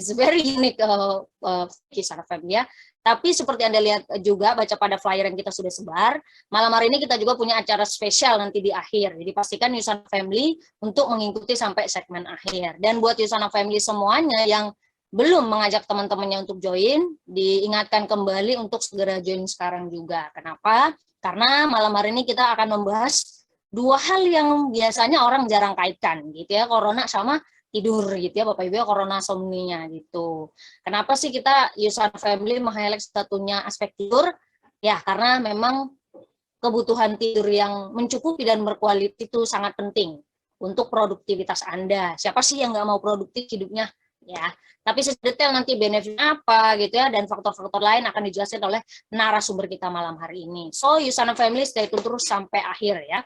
It's very unique Usana Family ya. Tapi seperti Anda lihat juga baca pada flyer yang kita sudah sebar, malam hari ini kita juga punya acara spesial nanti di akhir. Jadi pastikan Usana Family untuk mengikuti sampai segmen akhir. Dan buat Usana Family semuanya yang belum mengajak teman-temannya untuk join, diingatkan kembali untuk segera join sekarang juga. Kenapa? Karena malam hari ini kita akan membahas dua hal yang biasanya orang jarang kaitkan gitu ya, corona sama tidur gitu ya Bapak Ibu, corona somnia gitu. Kenapa sih kita Usana Family meng-highlight satunya aspek tidur? Ya karena memang kebutuhan tidur yang mencukupi dan berkualitas itu sangat penting untuk produktivitas Anda. Siapa sih yang nggak mau produktif hidupnya? Ya, tapi sedetail nanti benefitnya apa gitu ya, dan faktor-faktor lain akan dijelaskan oleh narasumber kita malam hari ini. So Usana Family stay tune terus sampai akhir ya.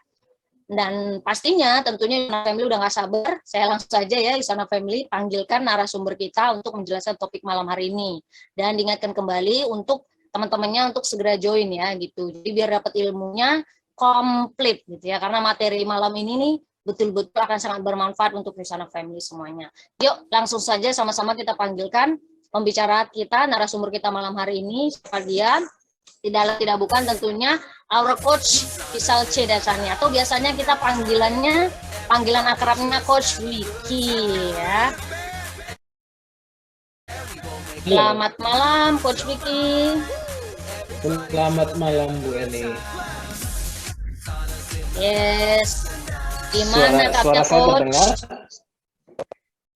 Dan pastinya tentunya Usana Family udah nggak sabar, saya langsung saja ya Usana Family panggilkan narasumber kita untuk menjelaskan topik malam hari ini. Dan diingatkan kembali untuk teman-temannya untuk segera join ya gitu. Jadi biar dapat ilmunya komplit gitu ya, karena materi malam ini nih betul-betul akan sangat bermanfaat untuk Usana Family semuanya. Yuk langsung saja sama-sama kita panggilkan pembicara kita, narasumber kita malam hari ini, siapa dia? Tidak bukan tentunya our coach Fisal C dasarnya, atau biasanya kita panggilan akrabnya Coach Wiki ya. Selamat malam Coach Wiki. Selamat malam Bu Eni. Yes. Gimana kabarnya Coach? Terdengar?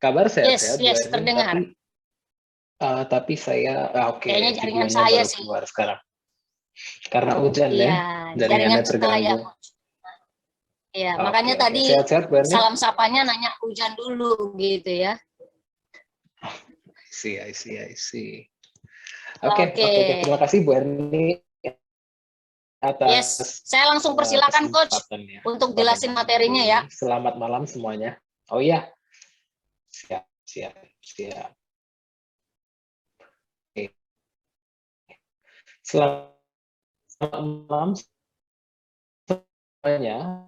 Kabar sehat-sehat. Yes, terdengar. Tapi saya kayaknya jaringan saya sih keluar sekarang. Karena hujan ya, jaringan terganggu. Iya, makanya tadi sehat-sehat, salam sapanya nanya hujan dulu gitu ya. I see. Oke. Terima kasih Bu Erni atas saya langsung persilakan Coach untuk jelasin materinya ya. Selamat malam semuanya. Oh iya. Siap. Oke. Selamat malam semuanya.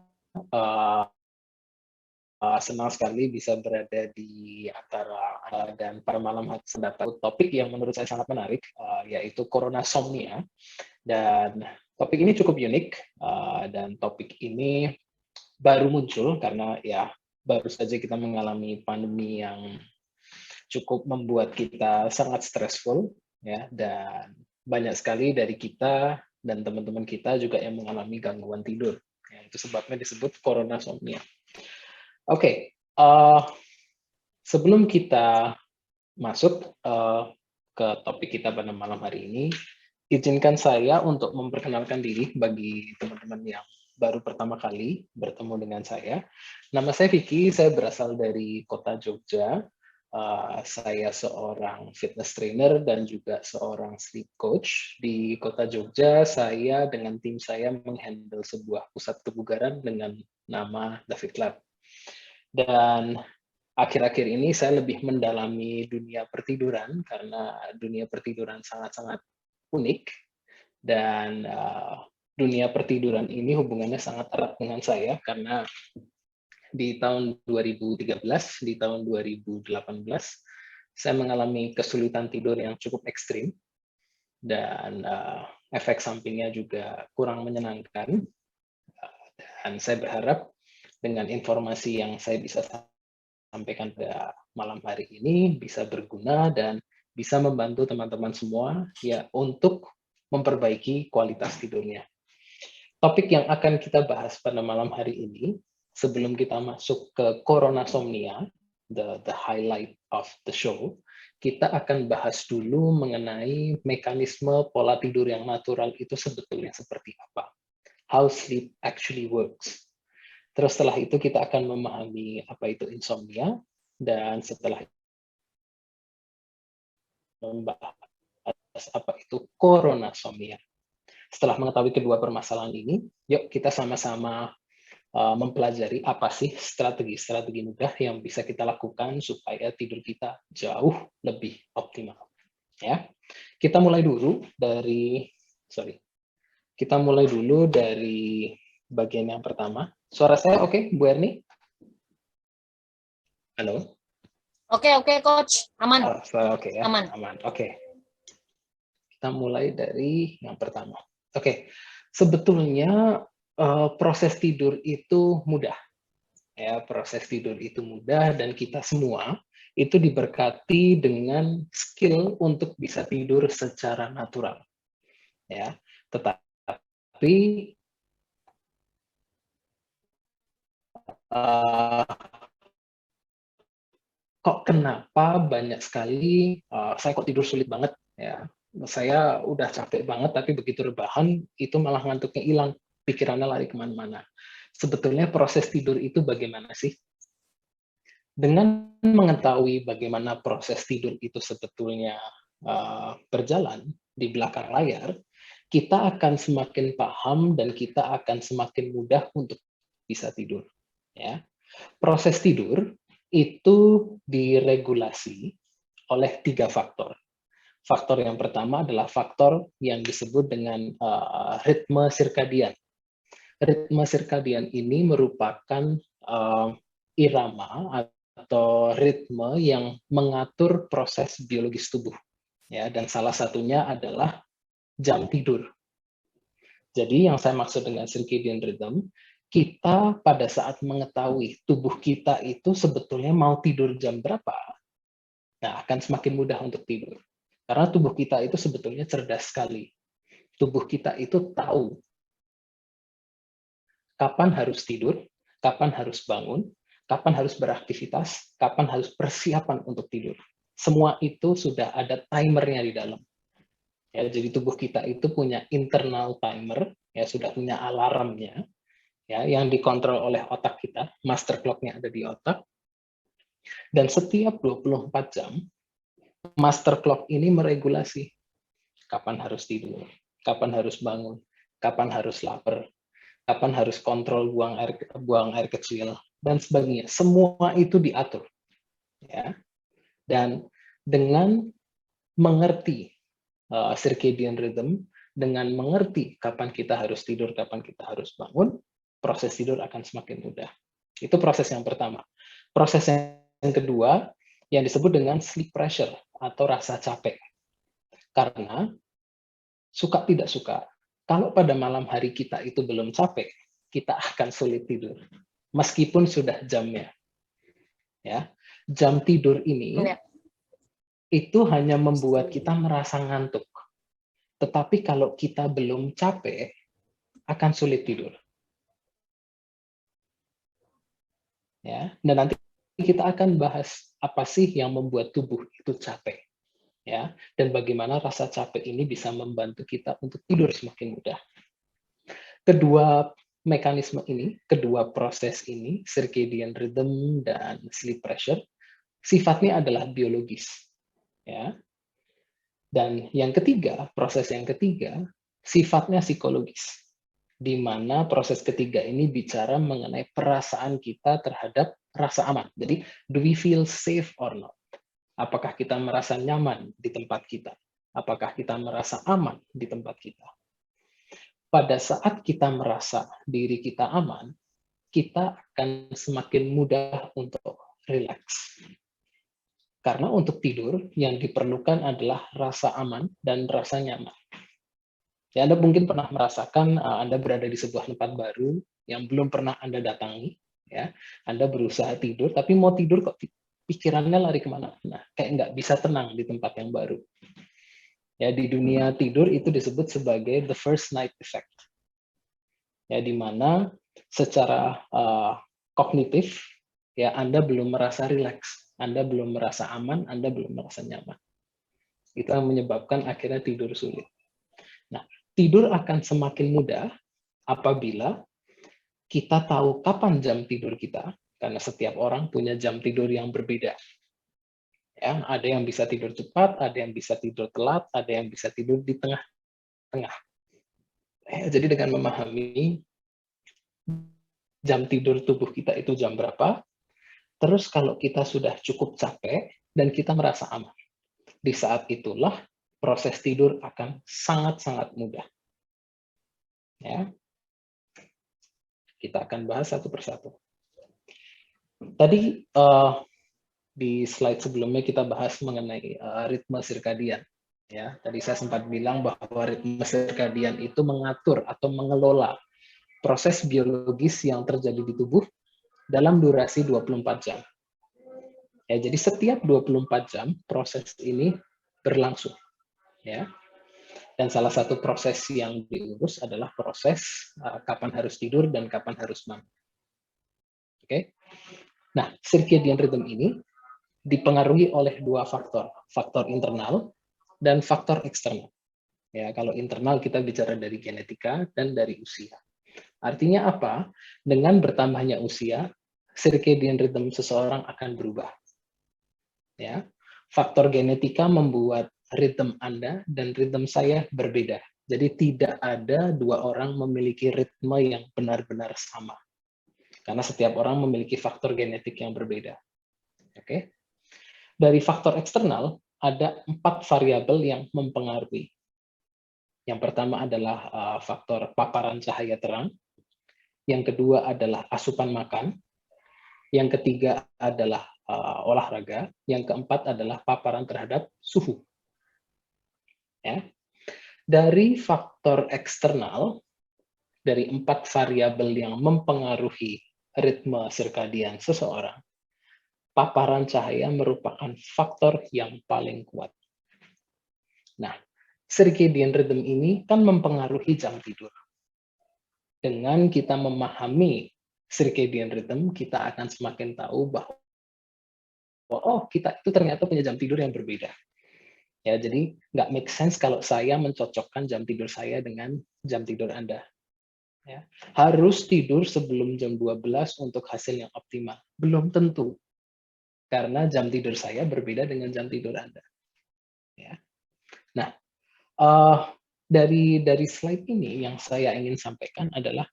Senang sekali bisa berada di antara dan pada malam hari mendapat topik yang menurut saya sangat menarik, yaitu coronasomnia. Dan topik ini cukup unik, dan topik ini baru muncul karena ya baru saja kita mengalami pandemi yang cukup membuat kita sangat stressful ya, dan banyak sekali dari kita dan teman-teman kita juga yang mengalami gangguan tidur. Ya, itu sebabnya disebut coronasomnia. Oke, sebelum kita masuk ke topik kita pada malam hari ini, izinkan saya untuk memperkenalkan diri bagi teman-teman yang baru pertama kali bertemu dengan saya. Nama saya Vicky, saya berasal dari kota Jogja. Saya seorang fitness trainer dan juga seorang sleep coach. Di kota Jogja, saya dengan tim saya menghandle sebuah pusat kebugaran dengan nama David Lab. Dan akhir-akhir ini saya lebih mendalami dunia pertiduran karena dunia pertiduran sangat-sangat unik, dan dunia pertiduran ini hubungannya sangat erat dengan saya karena di tahun 2013, di tahun 2018, saya mengalami kesulitan tidur yang cukup ekstrim, dan efek sampingnya juga kurang menyenangkan. Dan saya berharap dengan informasi yang saya bisa sampaikan pada malam hari ini bisa berguna dan bisa membantu teman-teman semua ya untuk memperbaiki kualitas tidurnya. Topik yang akan kita bahas pada malam hari ini, sebelum kita masuk ke coronasomnia, the highlight of the show, kita akan bahas dulu mengenai mekanisme pola tidur yang natural itu sebetulnya seperti apa. How sleep actually works. Terus setelah itu kita akan memahami apa itu insomnia, dan setelah membahas apa itu coronasomnia. Setelah mengetahui kedua permasalahan ini, yuk kita sama-sama mempelajari apa sih strategi-strategi mudah yang bisa kita lakukan supaya tidur kita jauh lebih optimal. Ya, kita mulai dulu dari bagian yang pertama. Suara saya oke, Bu Erni? Halo? Oke, Coach. Aman. Oke ya, Aman. Oke. Kita mulai dari yang pertama. Oke, sebetulnya proses tidur itu mudah. Ya, proses tidur itu mudah dan kita semua itu diberkati dengan skill untuk bisa tidur secara natural. Ya, tetapi kok kenapa banyak sekali saya kok tidur sulit banget ya. Saya udah capek banget tapi begitu rebahan itu malah ngantuknya hilang, pikirannya lari kemana-mana. Sebetulnya proses tidur itu bagaimana sih? Dengan mengetahui bagaimana proses tidur itu sebetulnya berjalan di belakang layar, kita akan semakin paham dan kita akan semakin mudah untuk bisa tidur. Ya, proses tidur itu diregulasi oleh 3 faktor. Faktor yang pertama adalah faktor yang disebut dengan ritme sirkadian. Ritme sirkadian ini merupakan irama atau ritme yang mengatur proses biologis tubuh. Ya, dan salah satunya adalah jam tidur. Jadi yang saya maksud dengan circadian rhythm, kita pada saat mengetahui tubuh kita itu sebetulnya mau tidur jam berapa, nah akan semakin mudah untuk tidur. Karena tubuh kita itu sebetulnya cerdas sekali. Tubuh kita itu tahu kapan harus tidur, kapan harus bangun, kapan harus beraktivitas, kapan harus persiapan untuk tidur. Semua itu sudah ada timernya di dalam. Ya, jadi tubuh kita itu punya internal timer, ya sudah punya alarmnya, ya, yang dikontrol oleh otak kita, master clock-nya ada di otak, dan setiap 24 jam, master clock ini meregulasi kapan harus tidur, kapan harus bangun, kapan harus lapar, kapan harus kontrol buang air kecil, dan sebagainya. Semua itu diatur. Ya. Dan dengan mengerti circadian rhythm, dengan mengerti kapan kita harus tidur, kapan kita harus bangun, proses tidur akan semakin mudah. Itu proses yang pertama. Proses yang kedua yang disebut dengan sleep pressure atau rasa capek. Karena suka tidak suka, kalau pada malam hari kita itu belum capek, kita akan sulit tidur. Meskipun sudah jamnya. Ya, jam tidur ini itu hanya membuat kita merasa ngantuk. Tetapi kalau kita belum capek, akan sulit tidur. Ya, dan nanti kita akan bahas apa sih yang membuat tubuh itu capek. Ya, dan bagaimana rasa capek ini bisa membantu kita untuk tidur semakin mudah. Kedua mekanisme ini, kedua proses ini, circadian rhythm dan sleep pressure, sifatnya adalah biologis. Ya. Dan yang ketiga, proses yang ketiga, sifatnya psikologis. Di mana proses ketiga ini bicara mengenai perasaan kita terhadap rasa aman. Jadi, do we feel safe or not? Apakah kita merasa nyaman di tempat kita? Apakah kita merasa aman di tempat kita? Pada saat kita merasa diri kita aman, kita akan semakin mudah untuk rileks. Karena untuk tidur, yang diperlukan adalah rasa aman dan rasa nyaman. Ya, Anda mungkin pernah merasakan Anda berada di sebuah tempat baru yang belum pernah Anda datangi. Ya, Anda berusaha tidur, tapi mau tidur kok pikirannya lari kemana? Nah, kayak nggak bisa tenang di tempat yang baru. Ya, di dunia tidur itu disebut sebagai the first night effect. Ya, di mana secara kognitif, ya Anda belum merasa rileks, Anda belum merasa aman, Anda belum merasa nyaman. Itu yang menyebabkan akhirnya tidur sulit. Nah, tidur akan semakin mudah apabila kita tahu kapan jam tidur kita, karena setiap orang punya jam tidur yang berbeda. Ya, ada yang bisa tidur cepat, ada yang bisa tidur telat, ada yang bisa tidur di tengah-tengah. Ya, jadi dengan memahami jam tidur tubuh kita itu jam berapa, terus kalau kita sudah cukup capek dan kita merasa aman, di saat itulah proses tidur akan sangat-sangat mudah. Ya, kita akan bahas satu persatu. Tadi Di slide sebelumnya kita bahas mengenai ritme sirkadian. Ya, tadi saya sempat bilang bahwa ritme sirkadian itu mengatur atau mengelola proses biologis yang terjadi di tubuh dalam durasi 24 jam. Ya, jadi setiap 24 jam proses ini berlangsung. Ya. Dan salah satu proses yang diurus adalah proses kapan harus tidur dan kapan harus bangun. Oke. Nah, circadian rhythm ini dipengaruhi oleh dua faktor, faktor internal dan faktor eksternal. Ya, kalau internal kita bicara dari genetika dan dari usia. Artinya apa? Dengan bertambahnya usia, circadian rhythm seseorang akan berubah. Ya, faktor genetika membuat ritme Anda dan ritme saya berbeda. Jadi tidak ada dua orang memiliki ritme yang benar-benar sama. Karena setiap orang memiliki faktor genetik yang berbeda. Oke. Dari faktor eksternal, ada 4 variabel yang mempengaruhi. Yang pertama adalah faktor paparan cahaya terang. Yang kedua adalah asupan makan. Yang ketiga adalah olahraga. Yang keempat adalah paparan terhadap suhu. Ya. Dari faktor eksternal, dari 4 variabel yang mempengaruhi ritme sirkadian seseorang, paparan cahaya merupakan faktor yang paling kuat. Nah, circadian rhythm ini kan mempengaruhi jam tidur. Dengan kita memahami circadian rhythm, kita akan semakin tahu bahwa oh, kita itu ternyata punya jam tidur yang berbeda. Ya, jadi nggak make sense kalau saya mencocokkan jam tidur saya dengan jam tidur Anda. Ya. Harus tidur sebelum jam 12 untuk hasil yang optimal. Belum tentu. Karena jam tidur saya berbeda dengan jam tidur Anda. Ya. Nah, dari slide ini yang saya ingin sampaikan adalah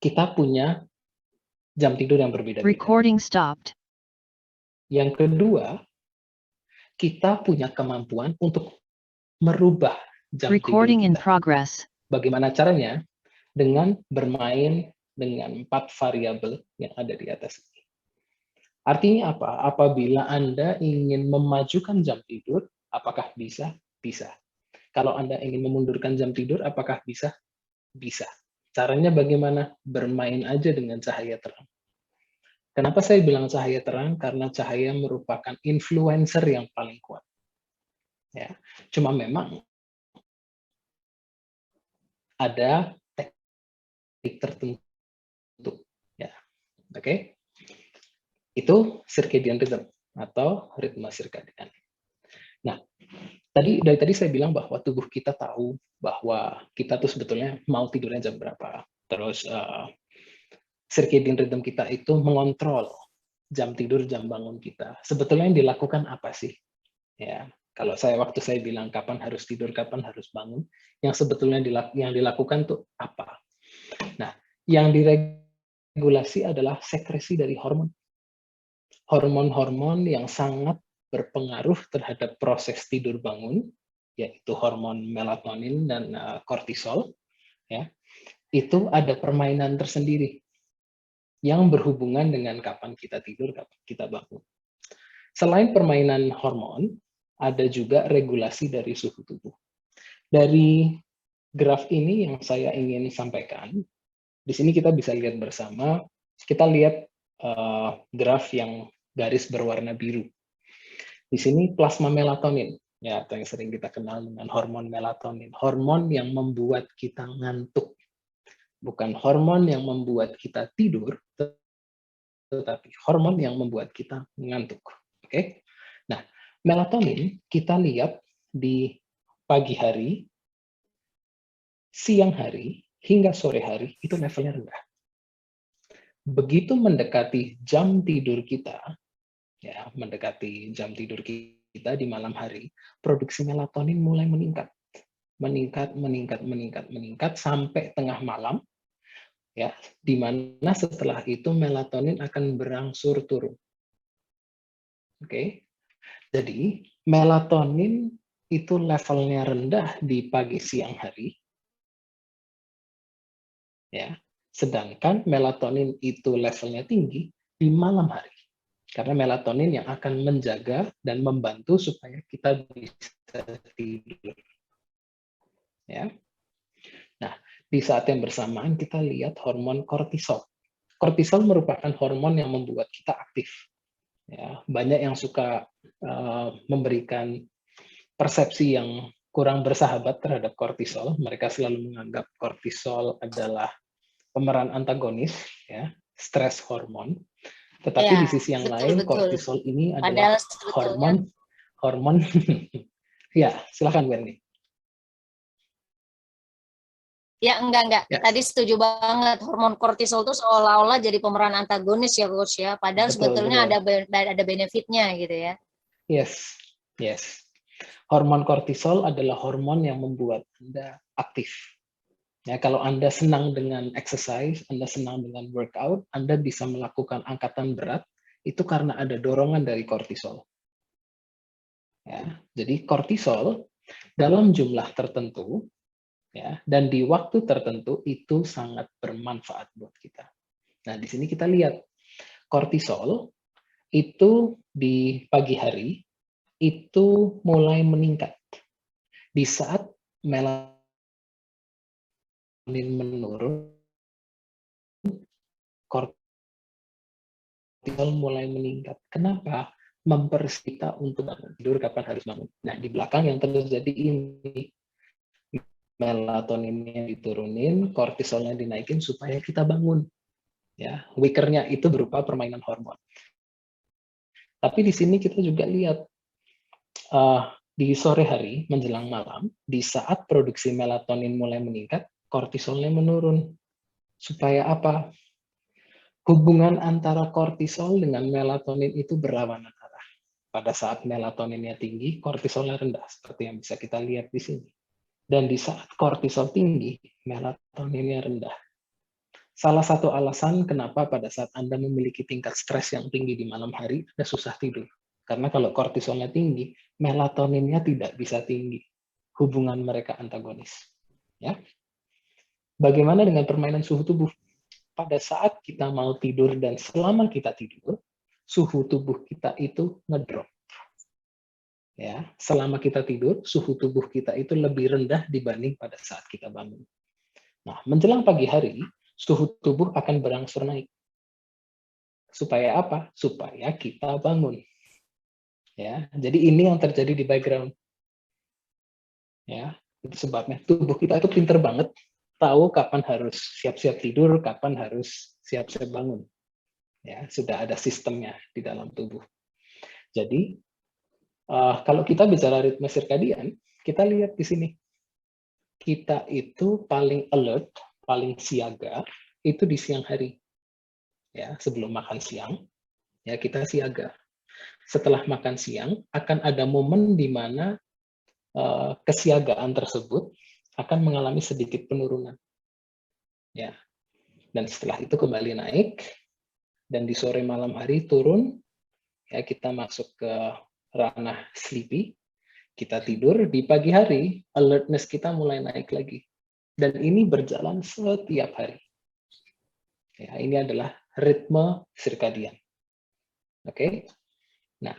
kita punya jam tidur yang berbeda-beda. Recording stopped. Yang kedua, kita punya kemampuan untuk merubah jam Recording tidur in kita. progress. Bagaimana caranya? Dengan bermain dengan 4 variabel yang ada di atas ini. Artinya apa? Apabila Anda ingin memajukan jam tidur, apakah bisa? Bisa. Kalau Anda ingin memundurkan jam tidur, apakah bisa? Bisa. Caranya bagaimana? Bermain aja dengan cahaya terang. Kenapa saya bilang cahaya terang? Karena cahaya merupakan influencer yang paling kuat. Ya. Cuma memang ada teknik tertentu. Ya. Oke? Itu circadian rhythm atau ritme sirkadian. Nah, dari tadi saya bilang bahwa tubuh kita tahu bahwa kita tuh sebetulnya mau tidurnya jam berapa. Terus circadian rhythm kita itu mengontrol jam tidur, jam bangun kita. Sebetulnya yang dilakukan apa sih? Ya, kalau waktu saya bilang kapan harus tidur, kapan harus bangun, yang sebetulnya yang dilakukan tuh apa? Nah, yang diregulasi adalah sekresi dari hormon. Hormon-hormon yang sangat berpengaruh terhadap proses tidur bangun, yaitu hormon melatonin dan kortisol. Ya, itu ada permainan tersendiri yang berhubungan dengan kapan kita tidur, kapan kita bangun. Selain permainan hormon, ada juga regulasi dari suhu tubuh. Dari graf ini yang saya ingin sampaikan, di sini kita bisa lihat bersama, kita lihat graf yang garis berwarna biru. Di sini plasma melatonin, ya, atau yang sering kita kenal dengan hormon melatonin, hormon yang membuat kita ngantuk. Bukan hormon yang membuat kita tidur, tetapi hormon yang membuat kita ngantuk. Oke? Nah, melatonin kita lihat di pagi hari, siang hari, hingga sore hari, itu levelnya rendah. Begitu mendekati jam tidur kita, ya, mendekati jam tidur kita di malam hari, produksi melatonin mulai meningkat. Meningkat sampai tengah malam, ya, di mana setelah itu melatonin akan berangsur turun. Oke, jadi melatonin itu levelnya rendah di pagi siang hari, ya, sedangkan melatonin itu levelnya tinggi di malam hari. Karena melatonin yang akan menjaga dan membantu supaya kita bisa tidur. Ya. Nah, di saat yang bersamaan kita lihat hormon kortisol. Kortisol merupakan hormon yang membuat kita aktif. Ya, banyak yang suka memberikan persepsi yang kurang bersahabat terhadap kortisol. Mereka selalu menganggap kortisol adalah pemeran antagonis, ya, stres hormon. Tetapi di Ya, sisi yang betul lain, betul. kortisol ini adalah Padahal sebetulnya hormon. Ya, silakan Wendy. ya enggak. Ya, Tadi setuju banget, hormon kortisol itu seolah-olah jadi pemeran antagonis ya coach ya. Padahal betul, sebetulnya betul. ada benefitnya gitu ya. Yes, yes. Hormon kortisol adalah hormon yang membuat Anda aktif. Ya, kalau Anda senang dengan exercise, Anda senang dengan workout, Anda bisa melakukan angkatan berat, itu karena ada dorongan dari kortisol. Ya, jadi kortisol dalam jumlah tertentu, ya, dan di waktu tertentu itu sangat bermanfaat buat kita. Nah, di sini kita lihat kortisol itu di pagi hari itu mulai meningkat di saat melatonin menurun, kortisol mulai meningkat. Kenapa? Mempersita untuk bangun tidur, kapan harus bangun. Nah, di belakang yang terjadi ini, melatoninnya diturunin, kortisolnya dinaikin supaya kita bangun. Ya, wickernya itu berupa permainan hormon. Tapi di sini kita juga lihat di sore hari menjelang malam, di saat produksi melatonin mulai meningkat, kortisolnya menurun. Supaya apa? Hubungan antara kortisol dengan melatonin itu berlawanan arah. Pada saat melatoninnya tinggi, kortisolnya rendah, seperti yang bisa kita lihat di sini. Dan di saat kortisol tinggi, melatoninnya rendah. Salah satu alasan kenapa pada saat Anda memiliki tingkat stres yang tinggi di malam hari, Anda susah tidur. Karena kalau kortisolnya tinggi, melatoninnya tidak bisa tinggi. Hubungan mereka antagonis. Ya. Bagaimana dengan permainan suhu tubuh? Pada saat kita mau tidur dan selama kita tidur, suhu tubuh kita itu ngedrop. Ya, selama kita tidur, suhu tubuh kita itu lebih rendah dibanding pada saat kita bangun. Nah, menjelang pagi hari, suhu tubuh akan berangsur naik. Supaya apa? Supaya kita bangun. Ya, jadi ini yang terjadi di background. Ya, itu sebabnya tubuh kita itu pinter banget tahu kapan harus siap-siap tidur, kapan harus siap-siap bangun. Ya, sudah ada sistemnya di dalam tubuh. Jadi kalau kita bicara ritme sirkadian, kita lihat di sini. Kita itu paling alert, paling siaga, itu di siang hari. Ya, sebelum makan siang, ya kita siaga. Setelah makan siang, akan ada momen di mana kesiagaan tersebut akan mengalami sedikit penurunan. Ya, dan setelah itu kembali naik, dan di sore malam hari turun, ya kita masuk ke ranah sleepy, kita tidur, di pagi hari alertness kita mulai naik lagi. Dan ini berjalan setiap hari. Ya, ini adalah ritme sirkadian. Oke. Nah,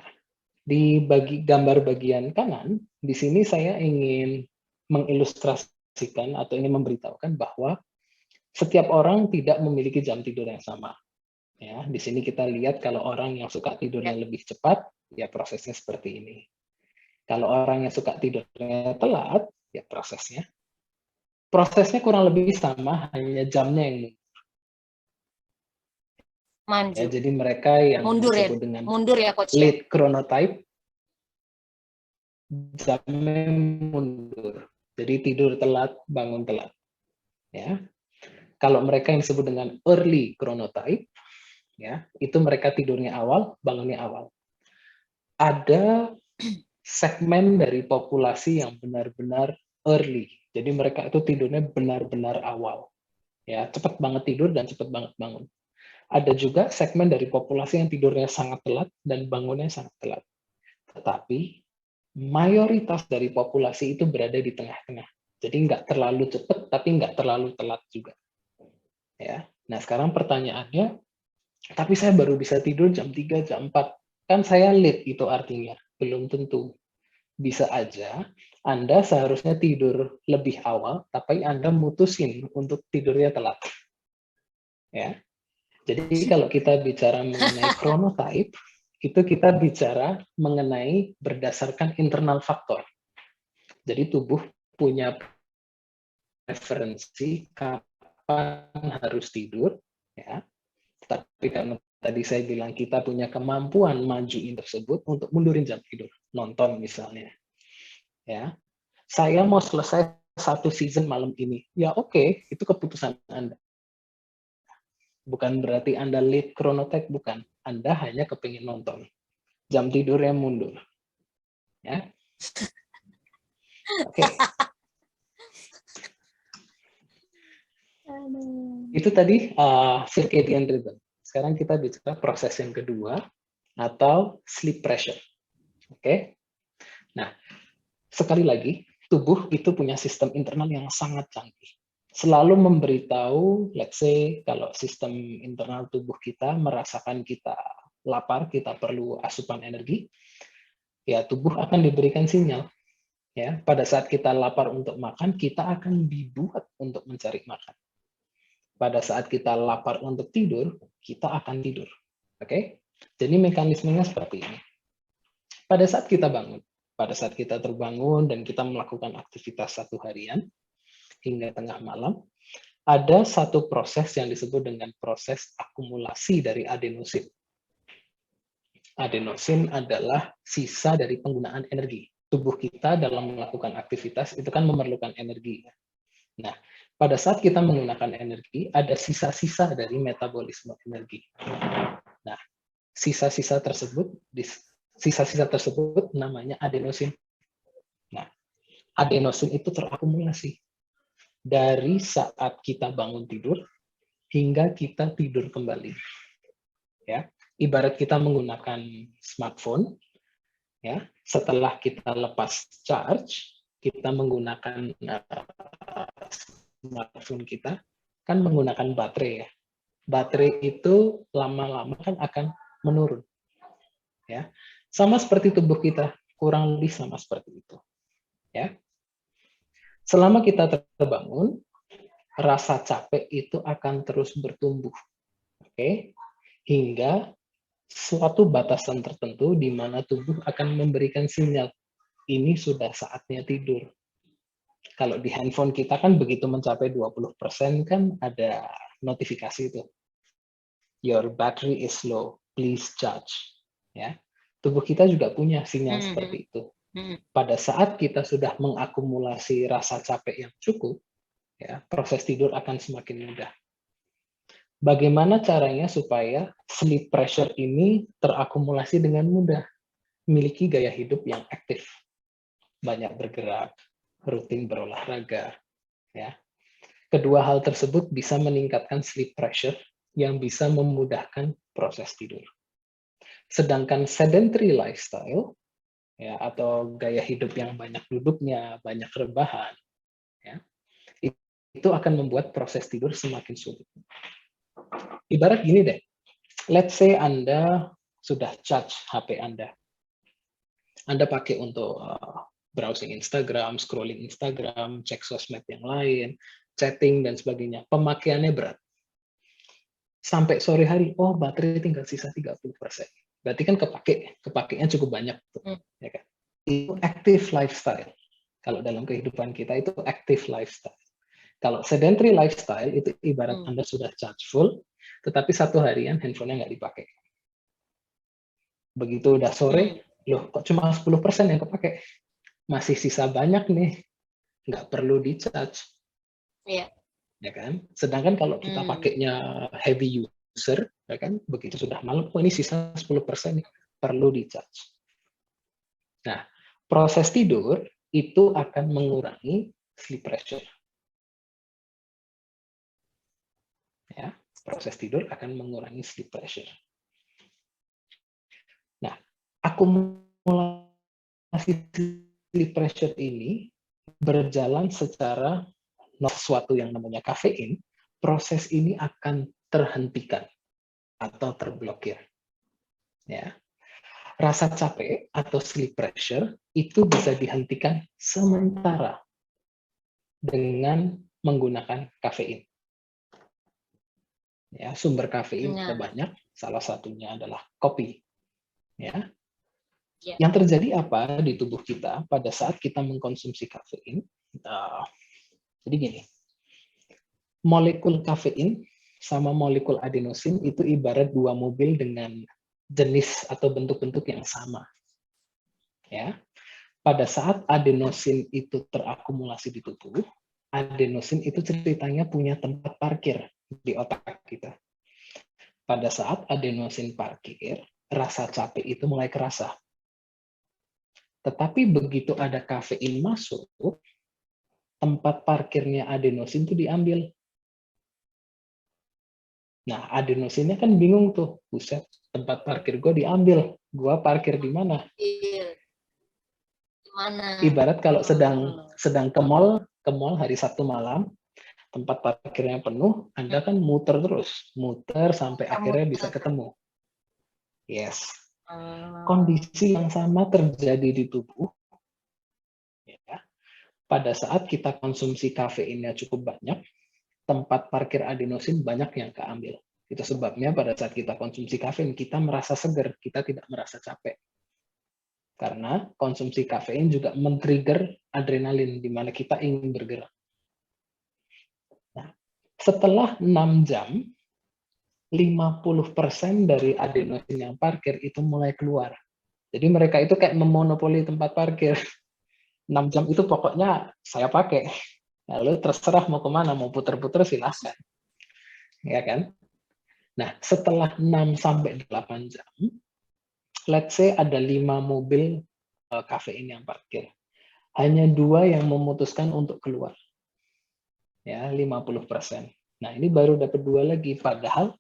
di gambar bagian kanan, di sini saya ingin mengilustrasikan atau ingin memberitahukan bahwa setiap orang tidak memiliki jam tidur yang sama. Ya, di sini kita lihat kalau orang yang suka tidurnya lebih cepat, ya prosesnya seperti ini. Kalau orang yang suka tidurnya telat, ya prosesnya kurang lebih sama, hanya jamnya yang Maju. ya, jadi mereka yang disebut dengan mundur ya coach late chronotype, jamnya mundur. Jadi tidur telat, bangun telat. Ya. Kalau mereka yang disebut dengan early chronotype, ya, itu mereka tidurnya awal, bangunnya awal. Ada segmen dari populasi yang benar-benar early. Jadi mereka itu tidurnya benar-benar awal. Ya, cepat banget tidur dan cepat banget bangun. Ada juga segmen dari populasi yang tidurnya sangat telat dan bangunnya sangat telat. Tetapi mayoritas dari populasi itu berada di tengah-tengah. Jadi nggak terlalu cepat, tapi nggak terlalu telat juga. Ya. Nah, sekarang pertanyaannya, Tapi saya baru bisa tidur jam 3, jam 4. Kan saya late itu artinya. Belum tentu. Bisa aja Anda seharusnya tidur lebih awal, tapi Anda mutusin untuk tidurnya telat. Ya. Jadi kalau kita bicara mengenai chronotype, itu kita bicara mengenai berdasarkan internal faktor. Jadi tubuh punya preferensi kapan harus tidur, ya. Tapi karena tadi saya bilang kita punya kemampuan majuin tersebut untuk mundurin jam tidur, nonton misalnya, ya. Saya mau selesai satu season malam ini, ya oke, itu keputusan Anda. Bukan berarti Anda late chronotype, bukan. Anda hanya kepingin nonton. Jam tidurnya mundur. Ya. Oke. Itu tadi circadian rhythm. Sekarang kita bicara proses yang kedua, atau sleep pressure. Oke. Nah, sekali lagi, tubuh itu punya sistem internal yang sangat canggih. Selalu memberitahu, let's say, kalau sistem internal tubuh kita merasakan kita lapar, kita perlu asupan energi, ya tubuh akan diberikan sinyal. Ya, pada saat kita lapar untuk makan, kita akan dibuat untuk mencari makan. Pada saat kita lapar untuk tidur, kita akan tidur. Oke? Jadi mekanismenya seperti ini. Pada saat kita bangun, pada saat kita terbangun dan kita melakukan aktivitas satu harian hingga tengah malam, ada satu proses yang disebut dengan proses akumulasi dari adenosin. Adenosin adalah sisa dari penggunaan energi. Tubuh kita dalam melakukan aktivitas itu kan memerlukan energi. Nah, pada saat kita menggunakan energi, ada sisa-sisa dari metabolisme energi. Nah, sisa-sisa tersebut namanya adenosin. Nah, adenosin itu terakumulasi dari saat kita bangun tidur hingga kita tidur kembali. Ya, ibarat kita menggunakan smartphone, ya, setelah kita lepas charge, kita menggunakan smartphone kita kan menggunakan baterai, ya. Baterai itu lama-lama kan akan menurun, ya. Sama seperti tubuh kita, kurang lebih sama seperti itu, ya. Selama kita terbangun, rasa capek itu akan terus bertumbuh, oke, hingga suatu batasan tertentu di mana tubuh akan memberikan sinyal ini sudah saatnya tidur. Kalau di handphone kita kan begitu mencapai 20% kan ada notifikasi itu. Your battery is low, please charge. Ya. Tubuh kita juga punya sinyal seperti itu. Pada saat kita sudah mengakumulasi rasa capek yang cukup, ya, proses tidur akan semakin mudah. Bagaimana caranya supaya sleep pressure ini terakumulasi dengan mudah? Miliki gaya hidup yang aktif, banyak bergerak, rutin berolahraga. Ya. Kedua hal tersebut bisa meningkatkan sleep pressure yang bisa memudahkan proses tidur. Sedangkan sedentary lifestyle, ya, atau gaya hidup yang banyak duduknya, banyak rebahan, ya, itu akan membuat proses tidur semakin sulit. Ibarat gini deh, let's say Anda sudah charge HP Anda. Anda pakai untuk browsing Instagram, scrolling Instagram, cek sosmed yang lain, chatting, dan sebagainya. Pemakaiannya berat. Sampai sore hari, oh baterai tinggal sisa 30%. Berarti kan kepakainya cukup banyak. Ya kan? Itu active lifestyle. Kalau dalam kehidupan kita itu active lifestyle. Kalau sedentary lifestyle itu ibarat Anda sudah charge full, tetapi satu harian handphonenya nggak dipakai. Begitu udah sore, loh kok cuma 10% yang kepakai? Masih sisa banyak nih, nggak perlu di-charge. Iya. Ya kan? Sedangkan kalau kita pakainya heavy user, ya kan? Begitu sudah malam, oh ini sisa 10% nih, perlu di-charge. Nah, proses tidur itu akan mengurangi sleep pressure. Ya, proses tidur akan mengurangi sleep pressure. Nah, akumulasi sleep pressure ini berjalan secara sesuatu yang namanya kafein, proses ini akan terhentikan. atau terblokir. Ya. Rasa capek atau sleep pressure itu bisa dihentikan sementara dengan menggunakan kafein. Ya, sumber kafein ada banyak, salah satunya adalah kopi. Ya. Yang terjadi apa di tubuh kita pada saat kita mengkonsumsi kafein? Jadi gini, molekul kafein sama molekul adenosin itu ibarat dua mobil dengan jenis atau bentuk-bentuk yang sama. Ya. Pada saat adenosin itu terakumulasi di tubuh, adenosin itu ceritanya punya tempat parkir di otak kita. Pada saat adenosin parkir, rasa capek itu mulai kerasa. Tetapi begitu ada kafein masuk, tempat parkirnya adenosin itu diambil. Nah, adenosinnya kan bingung tuh, buset, tempat parkir gue diambil, gue parkir di mana? Ibarat kalau sedang ke mall hari Sabtu malam, tempat parkirnya penuh, Anda kan muter terus, muter sampai akhirnya bisa ketemu. Yes. Kondisi yang sama terjadi di tubuh. Ya. Pada saat kita konsumsi kafeinnya cukup banyak, tempat parkir adenosin banyak yang keambil. Itu sebabnya pada saat kita konsumsi kafein, kita merasa segar, kita tidak merasa capek. Karena konsumsi kafein juga men-trigger adrenalin, di mana kita ingin bergerak. Nah, setelah 6 jam, 50% dari adenosin yang parkir itu mulai keluar. Jadi mereka itu kayak memonopoli tempat parkir. 6 jam itu pokoknya saya pakai. Lalu terserah mau kemana, mau puter-puter silahkan. Ya kan? Nah, setelah 6-8 jam, let's say ada 5 mobil kafein yang parkir. Hanya 2 yang memutuskan untuk keluar. Ya, 50%. Nah, ini baru dapat 2 lagi. Padahal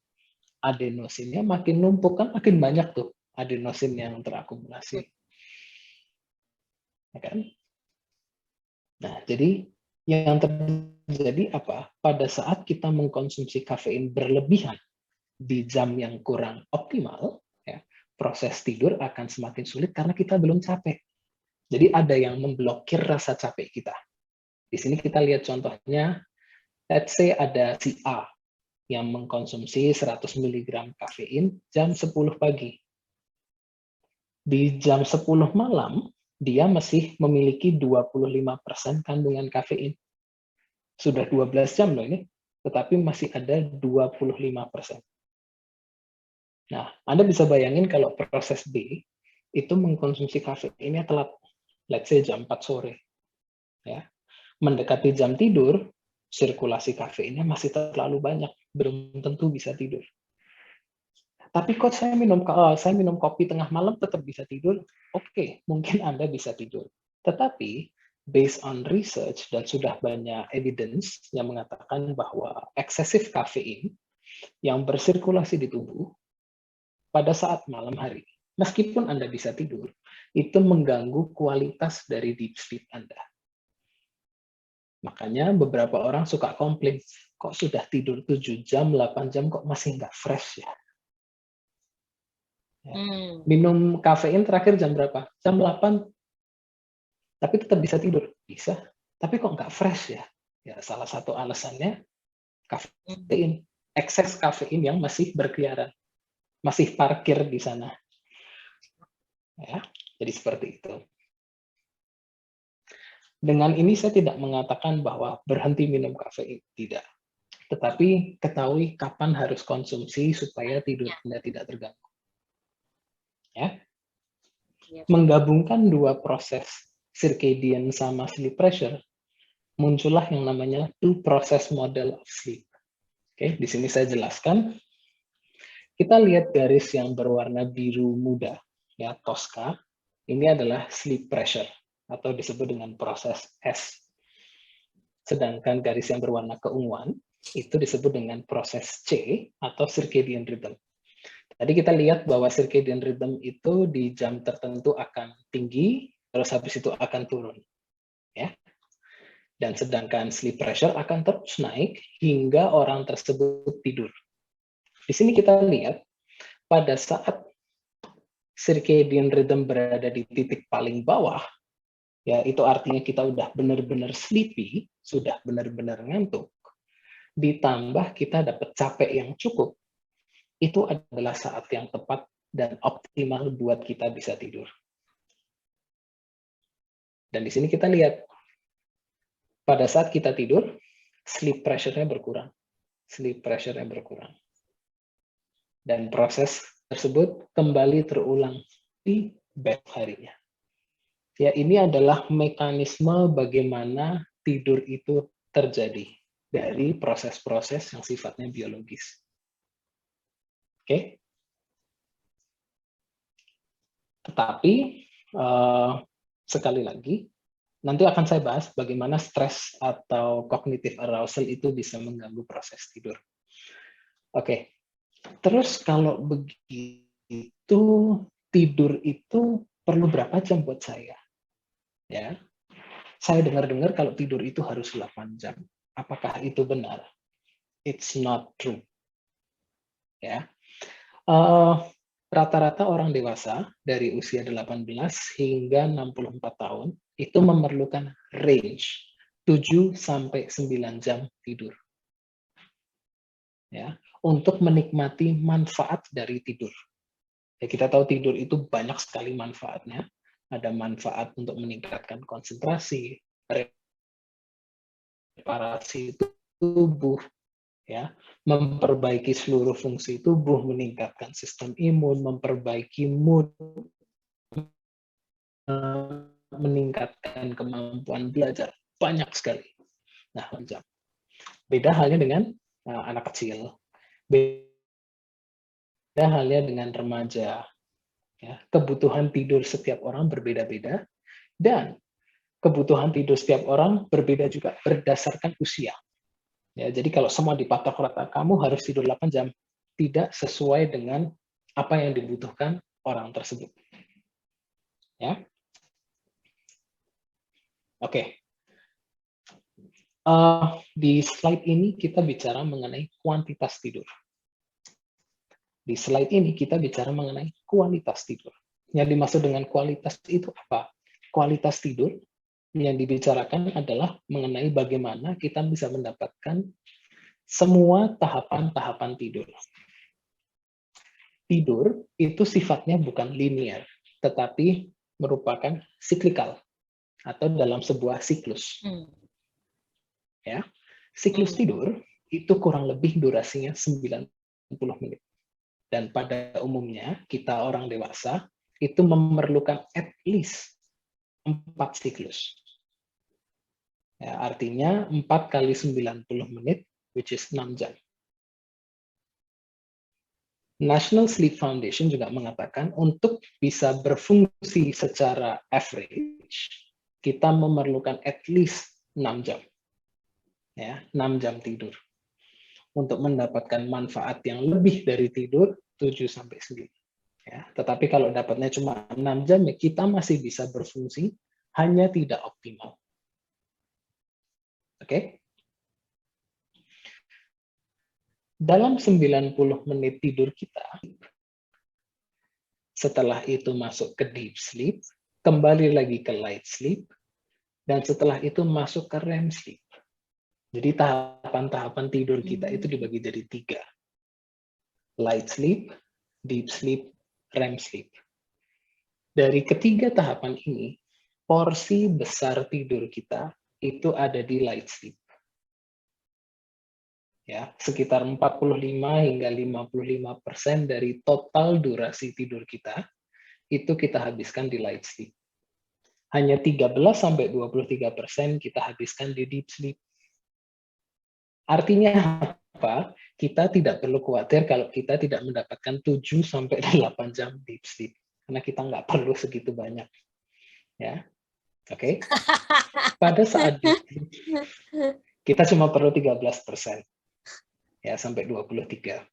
adenosinnya makin numpuk, kan makin banyak tuh adenosin yang terakumulasi. Ya kan? Nah, jadi yang terjadi apa? Pada saat kita mengkonsumsi kafein berlebihan di jam yang kurang optimal, ya, proses tidur akan semakin sulit karena kita belum capek. Jadi ada yang memblokir rasa capek kita. Di sini kita lihat contohnya, let's say ada si A yang mengkonsumsi 100 mg kafein jam 10 pagi. Di jam 10 malam, dia masih memiliki 25% kandungan kafein. Sudah 12 jam loh ini, tetapi masih ada 25%. Nah, Anda bisa bayangin kalau proses B itu mengkonsumsi kafeinnya telat, let's say jam 4 sore. Ya. Mendekati jam tidur, sirkulasi kafeinnya masih terlalu banyak, belum tentu bisa tidur. Tapi kok saya minum kopi tengah malam tetap bisa tidur? Oke, mungkin Anda bisa tidur. Tetapi based on research dan sudah banyak evidence yang mengatakan bahwa eksesif kafein yang bersirkulasi di tubuh pada saat malam hari, meskipun Anda bisa tidur, itu mengganggu kualitas dari deep sleep Anda. Makanya beberapa orang suka komplain, kok sudah tidur 7 jam, 8 jam, kok masih nggak fresh ya? Minum kafein terakhir jam berapa? Jam 8. Tapi tetap bisa tidur? Bisa. Tapi kok nggak fresh ya? Ya, salah satu alasannya kafein. Ekses kafein yang masih berkeliaran. Masih parkir di sana. Ya, jadi seperti itu. Dengan ini saya tidak mengatakan bahwa berhenti minum kafein. Tidak. Tetapi ketahui kapan harus konsumsi supaya tidur Anda tidak terganggu. Ya. Menggabungkan dua proses circadian sama sleep pressure, muncullah yang namanya two process model of sleep. Oke, di sini saya jelaskan. Kita lihat garis yang berwarna biru muda, ya, Tosca. Ini adalah sleep pressure atau disebut dengan proses S. Sedangkan garis yang berwarna keunguan itu disebut dengan proses C atau circadian rhythm. Tadi kita lihat bahwa circadian rhythm itu di jam tertentu akan tinggi, terus habis itu akan turun. Ya. Dan sedangkan sleep pressure akan terus naik hingga orang tersebut tidur. Di sini kita lihat pada saat circadian rhythm berada di titik paling bawah, ya itu artinya kita udah benar-benar sleepy, sudah benar-benar ngantuk, ditambah kita dapat capek yang cukup, itu adalah saat yang tepat dan optimal buat kita bisa tidur. Dan di sini kita lihat, pada saat kita tidur, sleep pressure-nya berkurang. Sleep pressure-nya berkurang. Dan proses tersebut kembali terulang di besok harinya. Ya, ini adalah mekanisme bagaimana tidur itu terjadi dari proses-proses yang sifatnya biologis. Oke? Tetapi, sekali lagi, nanti akan saya bahas bagaimana stres atau cognitive arousal itu bisa mengganggu proses tidur. Oke, terus kalau begitu, tidur itu perlu berapa jam buat saya? Ya, saya dengar-dengar kalau tidur itu harus 8 jam. Apakah itu benar? It's not true. Ya, rata-rata orang dewasa dari usia 18 hingga 64 tahun itu memerlukan range 7 sampai 9 jam tidur. Ya, untuk menikmati manfaat dari tidur. Ya, kita tahu tidur itu banyak sekali manfaatnya. Ada manfaat untuk meningkatkan konsentrasi, reparasi tubuh, ya, memperbaiki seluruh fungsi tubuh, meningkatkan sistem imun, memperbaiki mood, meningkatkan kemampuan belajar, banyak sekali. Nah, jam. Beda halnya dengan anak kecil, beda halnya dengan remaja. Ya, kebutuhan tidur setiap orang berbeda-beda, dan kebutuhan tidur setiap orang berbeda juga berdasarkan usia. Ya, jadi kalau semua dipatok rata, kamu harus tidur 8 jam, tidak sesuai dengan apa yang dibutuhkan orang tersebut. Ya, oke. Di slide ini kita bicara mengenai kuantitas tidur. Di slide ini kita bicara mengenai kualitas tidur. Yang dimaksud dengan kualitas itu apa? Kualitas tidur yang dibicarakan adalah mengenai bagaimana kita bisa mendapatkan semua tahapan-tahapan tidur. Tidur itu sifatnya bukan linear, tetapi merupakan siklikal atau dalam sebuah siklus. Ya, siklus tidur itu kurang lebih durasinya 90 menit. Dan pada umumnya kita orang dewasa itu memerlukan at least 4 siklus. Ya, artinya 4 kali 90 menit, which is 6 jam. National Sleep Foundation juga mengatakan untuk bisa berfungsi secara average, kita memerlukan at least 6 jam. Ya, 6 jam tidur. Untuk mendapatkan manfaat yang lebih dari tidur, 7-9. Ya, tetapi kalau dapatnya cuma 6 jam, ya kita masih bisa berfungsi, hanya tidak optimal. Oke? Dalam 90 menit tidur kita, setelah itu masuk ke deep sleep, kembali lagi ke light sleep, dan setelah itu masuk ke REM sleep. Jadi tahapan-tahapan tidur kita itu dibagi jadi 3. Light sleep, deep sleep, REM sleep. Dari ketiga tahapan ini, porsi besar tidur kita itu ada di light sleep. Ya, sekitar 45 hingga 55% dari total durasi tidur kita itu kita habiskan di light sleep. Hanya 13-23% kita habiskan di deep sleep. Artinya apa? Kita tidak perlu khawatir kalau kita tidak mendapatkan 7-8 jam deep sleep. Karena kita nggak perlu segitu banyak. Ya, oke. Pada saat deep sleep, kita cuma perlu 13%. Ya, sampai 23.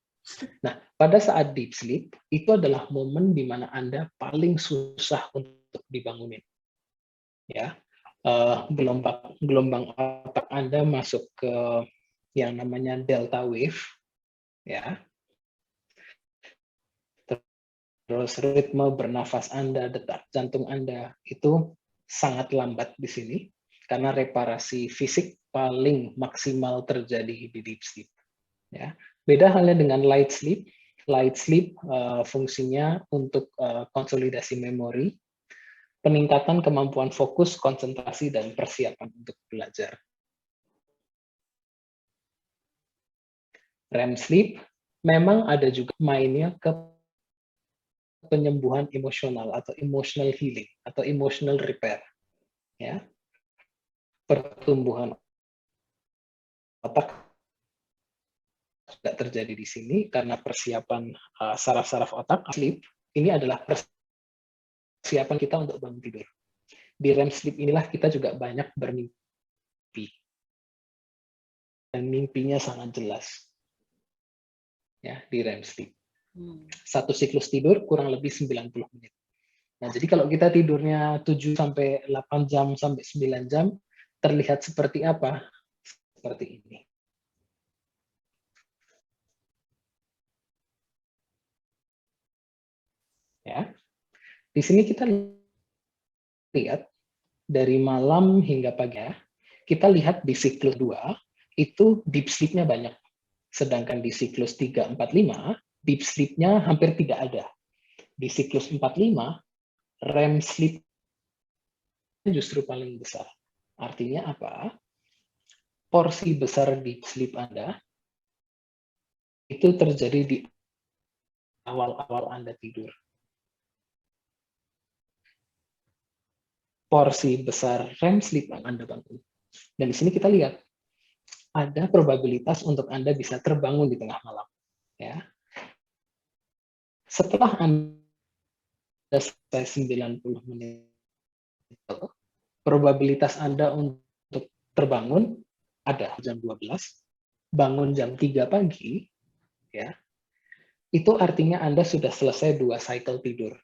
Nah, pada saat deep sleep, itu adalah momen di mana Anda paling susah untuk dibangunin. Ya, gelombang otak Anda masuk ke yang namanya delta wave, ya. terus ritme bernafas Anda, detak jantung Anda itu sangat lambat di sini karena reparasi fisik paling maksimal terjadi di deep sleep. Ya. Beda halnya dengan light sleep. Light sleep fungsinya untuk konsolidasi memori, peningkatan kemampuan fokus, konsentrasi, dan persiapan untuk belajar. REM sleep memang ada juga mainnya ke penyembuhan emosional atau emotional healing atau emotional repair, ya, pertumbuhan otak tidak terjadi di sini karena persiapan saraf-saraf otak. Sleep ini adalah persiapan kita untuk bangun tidur. Di REM sleep inilah kita juga banyak bermimpi dan mimpinya sangat jelas, ya, di REM sleep. Satu siklus tidur kurang lebih 90 menit. Nah, jadi kalau kita tidurnya 7 sampai 8 jam sampai 9 jam, terlihat seperti apa? Seperti ini. Ya. Di sini kita lihat dari malam hingga pagi, kita lihat di siklus 2 itu deep sleep-nya banyak. Sedangkan di siklus 3, 4, 5, deep sleep-nya hampir tidak ada. Di siklus 4, 5, REM sleep justru paling besar. Artinya apa? Porsi besar deep sleep Anda itu terjadi di awal-awal Anda tidur. Porsi besar REM sleep yang Anda bangun. Dan di sini kita lihat, ada probabilitas untuk Anda bisa terbangun di tengah malam. Ya. Setelah Anda selesai 90 menit, probabilitas Anda untuk terbangun ada jam 12, bangun jam 3 pagi, ya, itu artinya Anda sudah selesai 2 cycle tidur.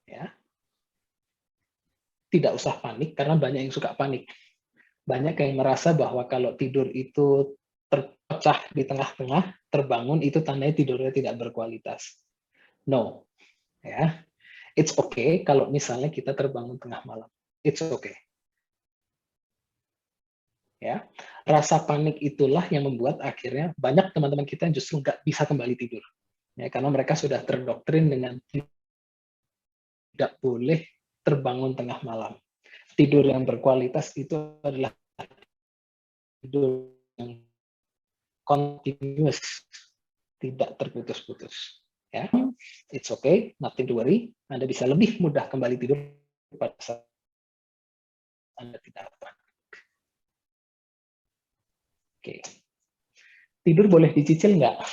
Ya. Tidak usah panik, karena banyak yang suka panik. Banyak yang merasa bahwa kalau tidur itu terpecah di tengah-tengah, terbangun, itu tandanya tidurnya tidak berkualitas. No. Ya. It's okay kalau misalnya kita terbangun tengah malam. It's okay. Ya, rasa panik itulah yang membuat akhirnya banyak teman-teman kita yang justru nggak bisa kembali tidur, ya, karena mereka sudah terdoktrin dengan tidak boleh terbangun tengah malam. Tidur yang berkualitas itu adalah tidur yang continuous, tidak terputus-putus. Ya, it's okay, nothing to worry. Anda bisa lebih mudah kembali tidur pada saat Anda tidak panik. Oke. Tidur boleh dicicil nggak?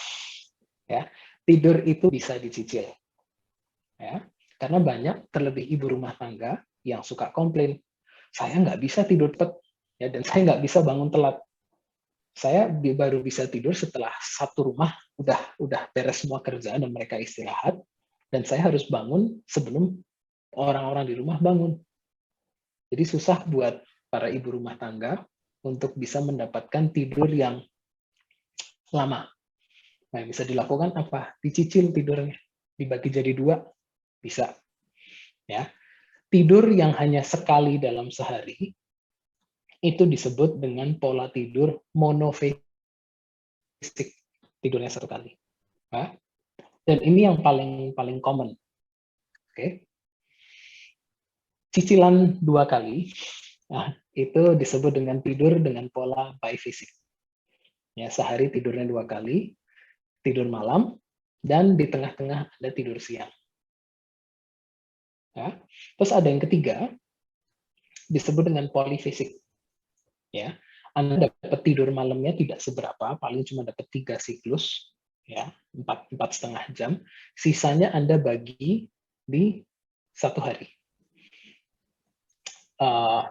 Ya, tidur itu bisa dicicil. Ya, karena banyak terlebih ibu rumah tangga yang suka komplain, saya nggak bisa tidur cepat, ya, dan saya nggak bisa bangun telat. Saya baru bisa tidur setelah satu rumah udah beres semua kerjaan dan mereka istirahat, dan saya harus bangun sebelum orang-orang di rumah bangun. Jadi susah buat para ibu rumah tangga untuk bisa mendapatkan tidur yang lama. Nah, bisa dilakukan apa? Dicicil tidurnya, dibagi jadi 2, bisa. Ya, tidur yang hanya sekali dalam sehari itu disebut dengan pola tidur monofasik, tidurnya satu kali. Ya. Dan ini yang paling common. Oke. Cicilan 2 kali, nah, itu disebut dengan tidur dengan pola biphasic. Ya, sehari tidurnya 2 kali, tidur malam, dan di tengah-tengah ada tidur siang. Ya. Terus ada yang ketiga, disebut dengan polyphasic. Ya, Anda dapat tidur malamnya tidak seberapa, paling cuma dapat 3 siklus, ya, 4,5 jam. Sisanya Anda bagi di 1 hari.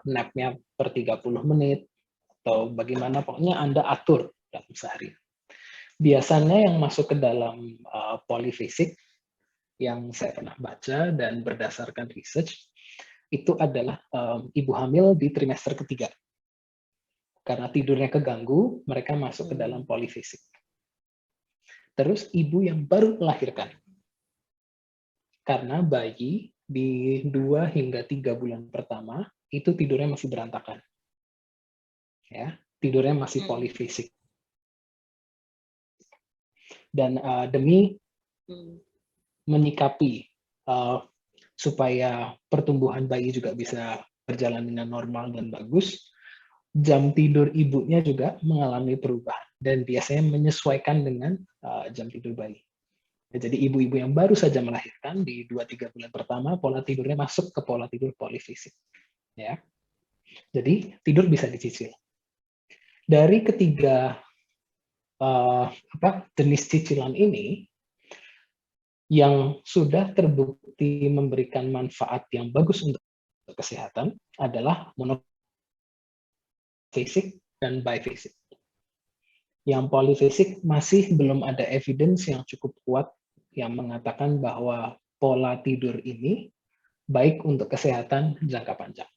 Nap-nya per 30 menit, atau bagaimana, pokoknya Anda atur dalam sehari. Biasanya yang masuk ke dalam polyphasic, yang saya pernah baca dan berdasarkan research, itu adalah ibu hamil di trimester ketiga. Karena tidurnya keganggu, mereka masuk ke dalam polyphasic. Terus ibu yang baru melahirkan. Karena bayi di 2 hingga 3 bulan pertama itu tidurnya masih berantakan. Ya, tidurnya masih polifisik. Dan demi menyikapi supaya pertumbuhan bayi juga bisa berjalan dengan normal dan bagus, jam tidur ibunya juga mengalami perubahan dan biasanya menyesuaikan dengan jam tidur bayi. Jadi ibu-ibu yang baru saja melahirkan di 2-3 bulan pertama, pola tidurnya masuk ke pola tidur polifisik. Ya. Jadi tidur bisa dicicil. Dari ketiga jenis cicilan ini, yang sudah terbukti memberikan manfaat yang bagus untuk kesehatan adalah monofasik dan bifasik. Yang polifasik masih belum ada evidence yang cukup kuat yang mengatakan bahwa pola tidur ini baik untuk kesehatan jangka panjang.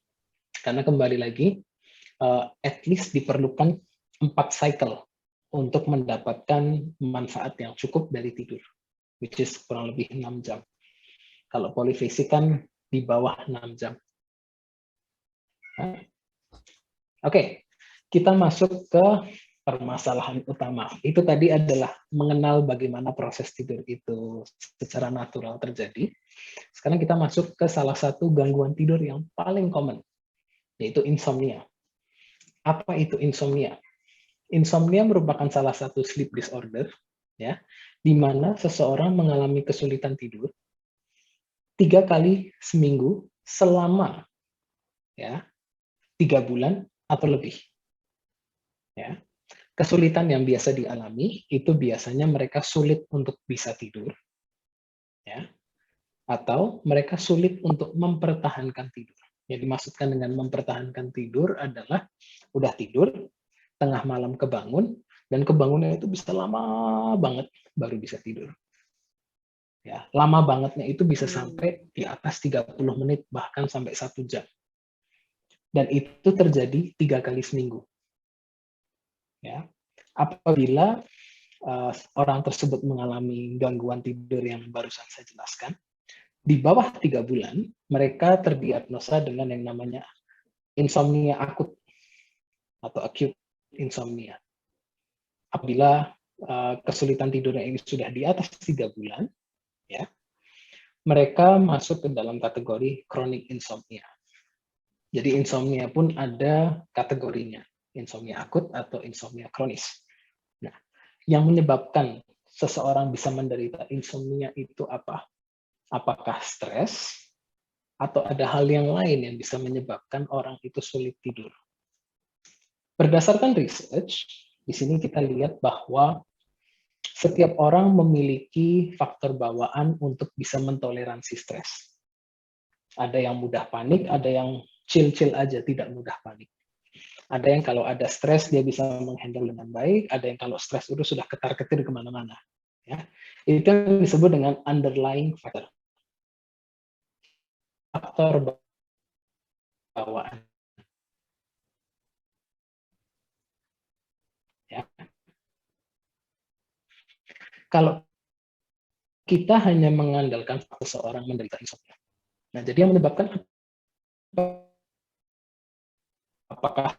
Karena kembali lagi, at least diperlukan 4 cycle untuk mendapatkan manfaat yang cukup dari tidur, which is kurang lebih 6 jam. Kalau polifasik kan di bawah 6 jam. Oke, kita masuk ke permasalahan utama. Itu tadi adalah mengenal bagaimana proses tidur itu secara natural terjadi. Sekarang kita masuk ke salah satu gangguan tidur yang paling common, yaitu insomnia. Apa itu insomnia? Insomnia merupakan salah satu sleep disorder, ya, di mana seseorang mengalami kesulitan tidur 3 kali seminggu selama 3 bulan atau lebih. Ya. Kesulitan yang biasa dialami itu biasanya mereka sulit untuk bisa tidur, ya, atau mereka sulit untuk mempertahankan tidur. Yang dimaksudkan dengan mempertahankan tidur adalah udah tidur, tengah malam kebangun, dan kebangunnya itu bisa lama banget baru bisa tidur. Ya, lama bangetnya itu bisa sampai di atas 30 menit, bahkan sampai 1 jam. Dan itu terjadi 3 kali seminggu. Ya. Apabila orang tersebut mengalami gangguan tidur yang barusan saya jelaskan, di bawah 3 bulan, mereka terdiagnosa dengan yang namanya insomnia akut atau acute insomnia. Apabila kesulitan tidurnya ini sudah di atas 3 bulan, ya, mereka masuk ke dalam kategori chronic insomnia. Jadi insomnia pun ada kategorinya, insomnia akut atau insomnia kronis. Nah, yang menyebabkan seseorang bisa menderita insomnia itu apa? Apakah stres atau ada hal yang lain yang bisa menyebabkan orang itu sulit tidur? Berdasarkan research, di sini kita lihat bahwa setiap orang memiliki faktor bawaan untuk bisa mentoleransi stres. Ada yang mudah panik, ada yang chill-chill aja, tidak mudah panik. Ada yang kalau ada stres dia bisa menghandle dengan baik, ada yang kalau stres itu sudah ketar-ketir kemana-mana. Ya. Itu yang disebut dengan underlying factor. Faktor bawaan. Ya. Kalau kita hanya mengandalkan seseorang menderita insomnia. Nah, jadi yang menyebabkan apakah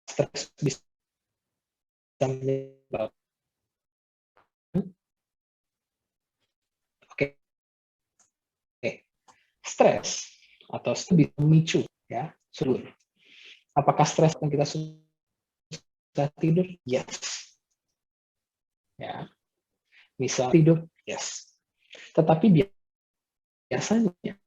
stres bisa menyebabkan? Oke. Stres atau bisa memicu ya seluruh. Apakah stres yang kita susah tidur? Yes. Ya. Misal tidur, yes. Tetapi biasanya ya,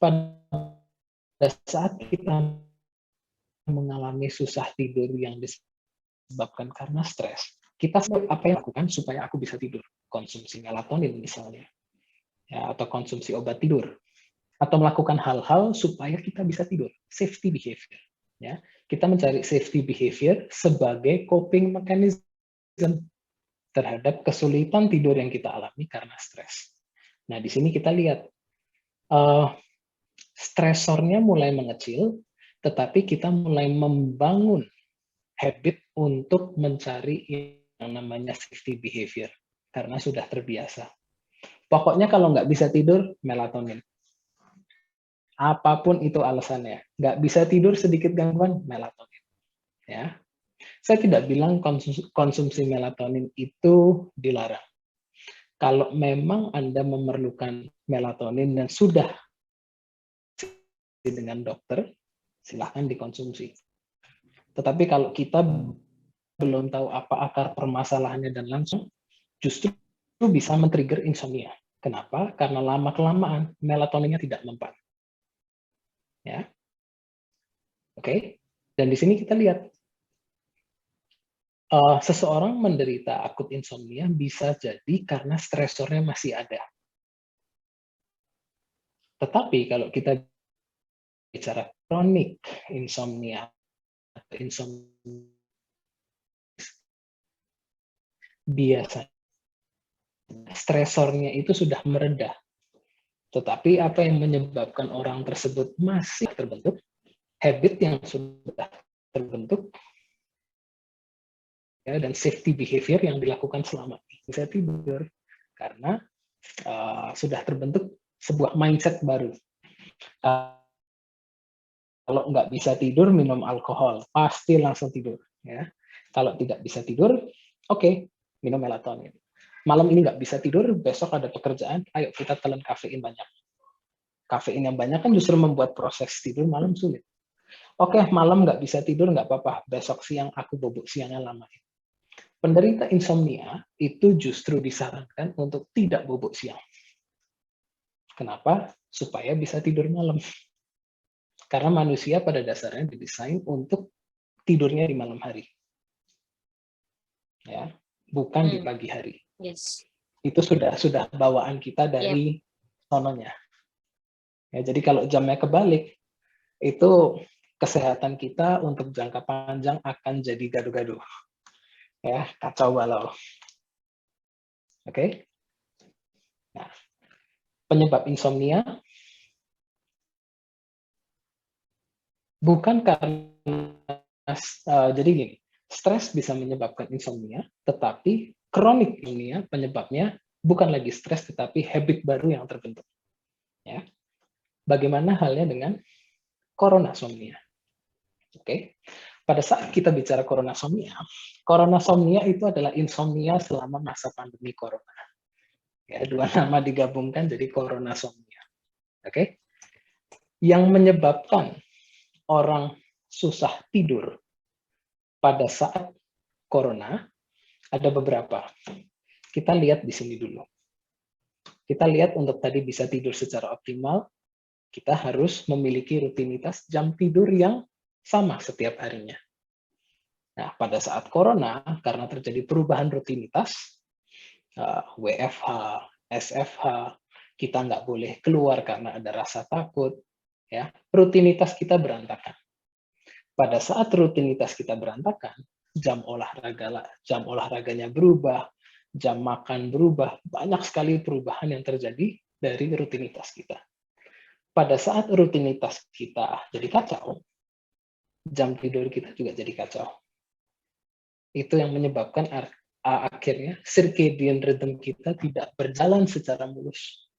pada saat kita mengalami susah tidur yang disebabkan karena stres, kita apa yang lakukan supaya aku bisa tidur? Konsumsi melatonin misalnya, ya, atau konsumsi obat tidur, atau melakukan hal-hal supaya kita bisa tidur, safety behavior. Ya, kita mencari safety behavior sebagai coping mechanism terhadap kesulitan tidur yang kita alami karena stres. Nah, di sini kita lihat stresornya mulai mengecil, tetapi kita mulai membangun habit untuk mencari namanya safety behavior karena sudah terbiasa. Pokoknya kalau nggak bisa tidur, melatonin. Apapun itu alasannya, nggak bisa tidur sedikit gangguan, melatonin. Ya, saya tidak bilang konsumsi melatonin itu dilarang. Kalau memang Anda memerlukan melatonin dan sudah dengan dokter, silahkan dikonsumsi. Tetapi kalau kita belum tahu apa akar permasalahannya dan langsung, justru bisa men-trigger insomnia. Kenapa? Karena lama-kelamaan melatoninnya tidak mempan. Ya, oke. Dan di sini kita lihat seseorang menderita akut insomnia bisa jadi karena stresornya masih ada. Tetapi kalau kita bicara kronik insomnia, biasanya stresornya itu sudah meredah. Tetapi apa yang menyebabkan orang tersebut masih terbentuk, habit yang sudah terbentuk, ya, dan safety behavior yang dilakukan selama ini. Bisa tidur karena sudah terbentuk sebuah mindset baru. Kalau nggak bisa tidur, minum alkohol, pasti langsung tidur. Ya. Kalau tidak bisa tidur, oke, minum melatonin. Malam ini nggak bisa tidur, besok ada pekerjaan, ayo kita telan kafein banyak. Kafein yang banyak kan justru membuat proses tidur malam sulit. Oke, malam nggak bisa tidur, nggak apa-apa, besok siang aku bobok siangnya lama. Penderita insomnia itu justru disarankan untuk tidak bobok siang. Kenapa? Supaya bisa tidur malam. Karena manusia pada dasarnya didesain untuk tidurnya di malam hari. Ya, bukan di pagi hari. Yes. Itu sudah bawaan kita dari sononya. Ya, jadi kalau jamnya kebalik, itu kesehatan kita untuk jangka panjang akan jadi gaduh-gaduh. Ya, kacau balau. Oke. Nah, penyebab insomnia bukan karena jadi gini, stres bisa menyebabkan insomnia, tetapi kronik insomnia penyebabnya bukan lagi stres tetapi habit baru yang terbentuk. Ya. Bagaimana halnya dengan coronasomnia? Oke. Pada saat kita bicara coronasomnia itu adalah insomnia selama masa pandemi corona. Ya, dua nama digabungkan jadi coronasomnia. Oke. Yang menyebabkan orang susah tidur pada saat corona ada beberapa. Kita lihat di sini dulu. Kita lihat untuk tadi bisa tidur secara optimal, kita harus memiliki rutinitas jam tidur yang sama setiap harinya. Nah, pada saat corona, karena terjadi perubahan rutinitas, WFH, SFH, kita nggak boleh keluar karena ada rasa takut, ya, rutinitas kita berantakan. Pada saat rutinitas kita berantakan, jam olahraganya berubah, jam makan berubah, banyak sekali perubahan yang terjadi dari rutinitas kita. Pada saat rutinitas kita jadi kacau, jam tidur kita juga jadi kacau. Itu yang menyebabkan akhirnya circadian rhythm kita tidak berjalan secara mulus.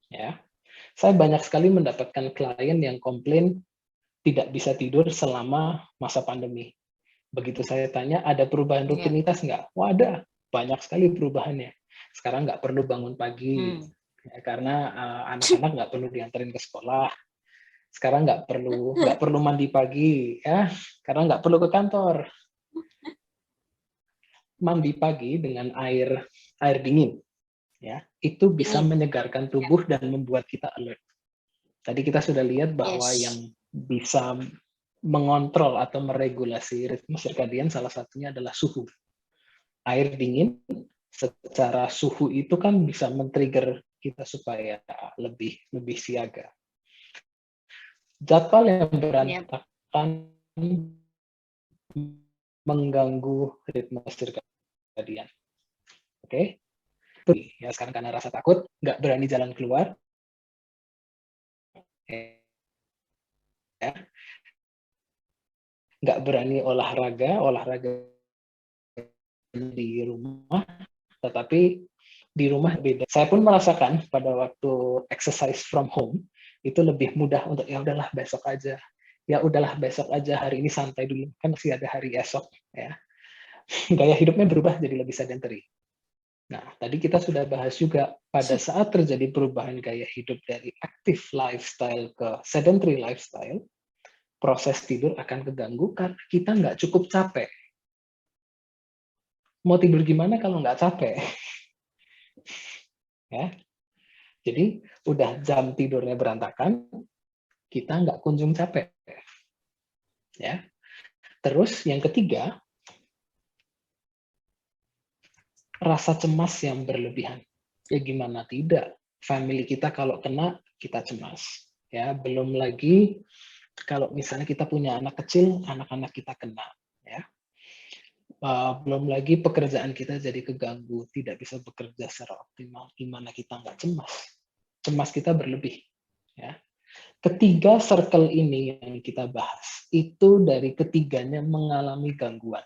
Ya, saya banyak sekali mendapatkan klien yang komplain tidak bisa tidur selama masa pandemi. Begitu saya tanya, ada perubahan rutinitas nggak? Wah, ada. Banyak sekali perubahannya. Sekarang nggak perlu bangun pagi, ya, karena anak-anak nggak perlu diantarin ke sekolah. Sekarang nggak perlu mandi pagi, ya, karena nggak perlu ke kantor. Mandi pagi dengan air dingin, ya, itu bisa menyegarkan tubuh dan membuat kita alert. Tadi kita sudah lihat bahwa yang bisa mengontrol atau meregulasi ritme circadian salah satunya adalah suhu. Air dingin secara suhu itu kan bisa men-trigger kita supaya lebih siaga. Jadwal yang berantakan mengganggu ritme circadian. Oke. Ya, sekarang karena rasa takut, nggak berani jalan keluar. Ya. Nggak berani olahraga di rumah, tetapi di rumah beda. Saya pun merasakan pada waktu exercise from home itu lebih mudah untuk ya udahlah besok aja. Ya udahlah besok aja, hari ini santai dulu, kan masih ada hari esok ya. Gaya hidupnya berubah jadi lebih sedentary. Nah, tadi kita sudah bahas juga pada saat terjadi perubahan gaya hidup dari active lifestyle ke sedentary lifestyle, proses tidur akan keganggu karena kita nggak cukup capek. Mau tidur gimana kalau nggak capek? Ya, jadi udah jam tidurnya berantakan, kita nggak kunjung capek. Ya. Terus yang ketiga, rasa cemas yang berlebihan. Ya gimana tidak? Family kita kalau kena, kita cemas. Ya, belum lagi kalau misalnya kita punya anak kecil, anak-anak kita kena. Ya. Belum lagi pekerjaan kita jadi keganggu, tidak bisa bekerja secara optimal. Gimana kita nggak cemas? Cemas kita berlebih. Ya. Ketiga circle ini yang kita bahas, itu dari ketiganya mengalami gangguan.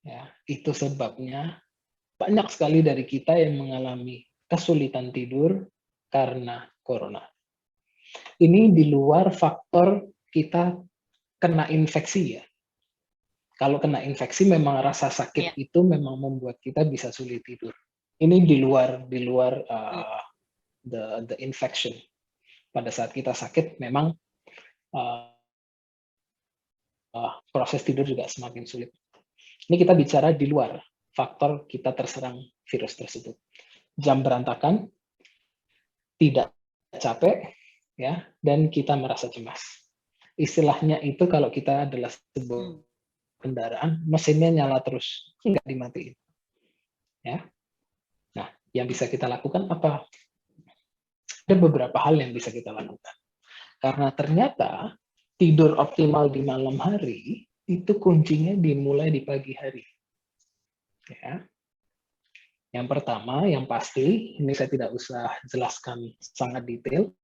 Ya, itu sebabnya banyak sekali dari kita yang mengalami kesulitan tidur karena corona. Ini di luar faktor kita kena infeksi ya. Kalau kena infeksi memang rasa sakit itu memang membuat kita bisa sulit tidur. Ini di luar the infection. Pada saat kita sakit memang proses tidur juga semakin sulit. Ini kita bicara di luar faktor kita terserang virus tersebut. Jam berantakan, tidak capek, ya, dan kita merasa cemas. Istilahnya itu kalau kita adalah sebuah kendaraan, mesinnya nyala terus, nggak dimatiin. Ya. Nah, yang bisa kita lakukan apa? Ada beberapa hal yang bisa kita lakukan. Karena ternyata tidur optimal di malam hari itu kuncinya dimulai di pagi hari. Ya. Yang pertama, yang pasti, ini saya tidak usah jelaskan sangat detail,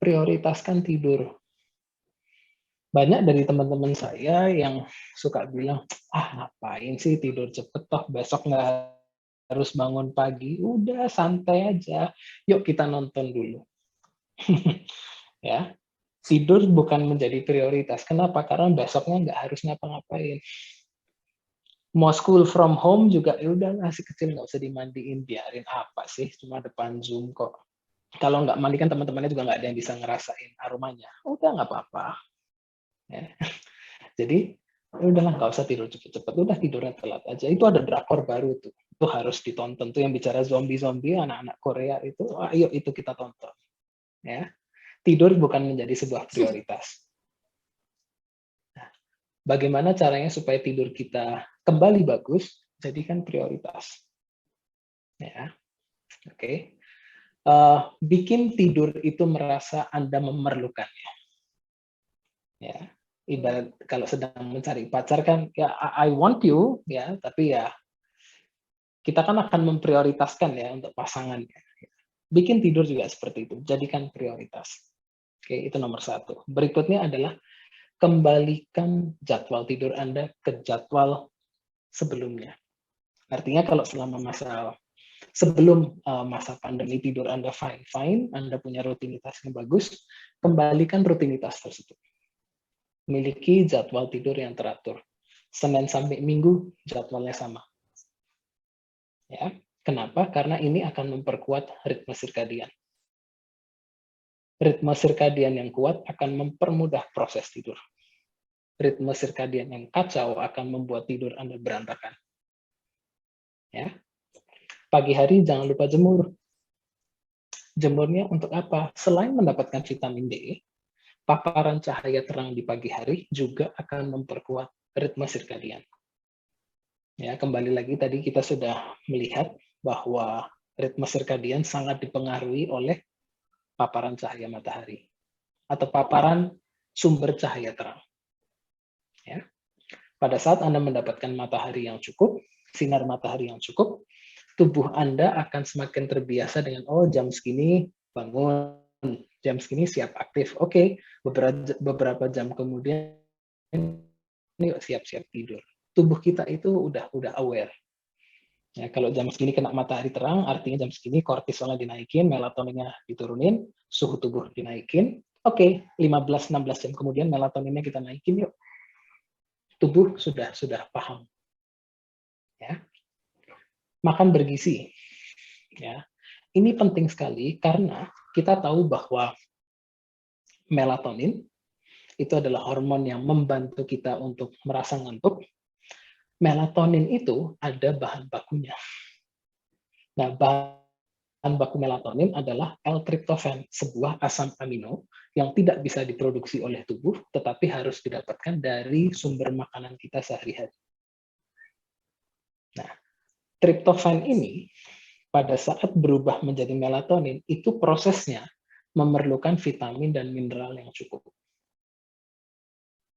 prioritaskan tidur. Banyak dari teman-teman saya yang suka bilang, ngapain sih tidur cepet toh, besok nggak harus bangun pagi, udah santai aja, yuk kita nonton dulu. Ya, tidur bukan menjadi prioritas. Kenapa? Karena besoknya nggak harus ngapa-ngapain. Mau school from home juga, ya udah masih kecil nggak usah dimandiin, biarin apa sih, cuma depan Zoom kok. Kalau nggak mandi kan teman-temannya juga nggak ada yang bisa ngerasain aromanya. Udah nggak apa-apa. Ya. Jadi udahlah nggak usah tidur cepet-cepet, udah tidurnya telat aja. Itu ada drakor baru tuh, itu harus ditonton tuh yang bicara zombie anak-anak Korea itu, ayo itu kita tonton. Ya, tidur bukan menjadi sebuah prioritas. Nah, bagaimana caranya supaya tidur kita kembali bagus? Jadikan prioritas. Ya, oke. Bikin tidur itu merasa Anda memerlukannya. Ya, ibarat kalau sedang mencari pacar kan, ya I want you, ya, tapi ya kita kan akan memprioritaskan ya untuk pasangannya. Bikin tidur juga seperti itu, jadikan prioritas. Oke, itu nomor satu. Berikutnya adalah kembalikan jadwal tidur Anda ke jadwal sebelumnya. Artinya kalau selama sebelum masa pandemi tidur Anda fine, Anda punya rutinitas yang bagus, kembalikan rutinitas tersebut. Miliki jadwal tidur yang teratur. Senin sampai Minggu jadwalnya sama. Ya, kenapa? Karena ini akan memperkuat ritme sirkadian. Ritme sirkadian yang kuat akan mempermudah proses tidur. Ritme sirkadian yang kacau akan membuat tidur Anda berantakan. Ya. Pagi hari jangan lupa jemur. Jemurnya untuk apa? Selain mendapatkan vitamin D, paparan cahaya terang di pagi hari juga akan memperkuat ritme sirkadian. Ya, kembali lagi tadi kita sudah melihat bahwa ritme sirkadian sangat dipengaruhi oleh paparan cahaya matahari atau paparan sumber cahaya terang. Ya. Pada saat Anda mendapatkan matahari yang cukup, sinar matahari yang cukup, tubuh Anda akan semakin terbiasa dengan, jam segini bangun, jam segini siap aktif. Oke, beberapa jam kemudian yuk siap-siap tidur. tubuh kita itu udah aware. Ya, kalau jam segini kena matahari terang, artinya jam segini kortisolnya dinaikin, melatoninnya diturunin, suhu tubuh dinaikin. Oke, 15-16 jam kemudian melatoninnya kita naikin yuk. Tubuh sudah paham. Ya. Makan bergizi. Ya. Ini penting sekali karena kita tahu bahwa melatonin itu adalah hormon yang membantu kita untuk merasa ngantuk. Melatonin itu ada bahan bakunya. Nah, bahan baku melatonin adalah L-tryptophan, sebuah asam amino yang tidak bisa diproduksi oleh tubuh, tetapi harus didapatkan dari sumber makanan kita sehari-hari. Nah, tryptophan ini pada saat berubah menjadi melatonin, itu prosesnya memerlukan vitamin dan mineral yang cukup.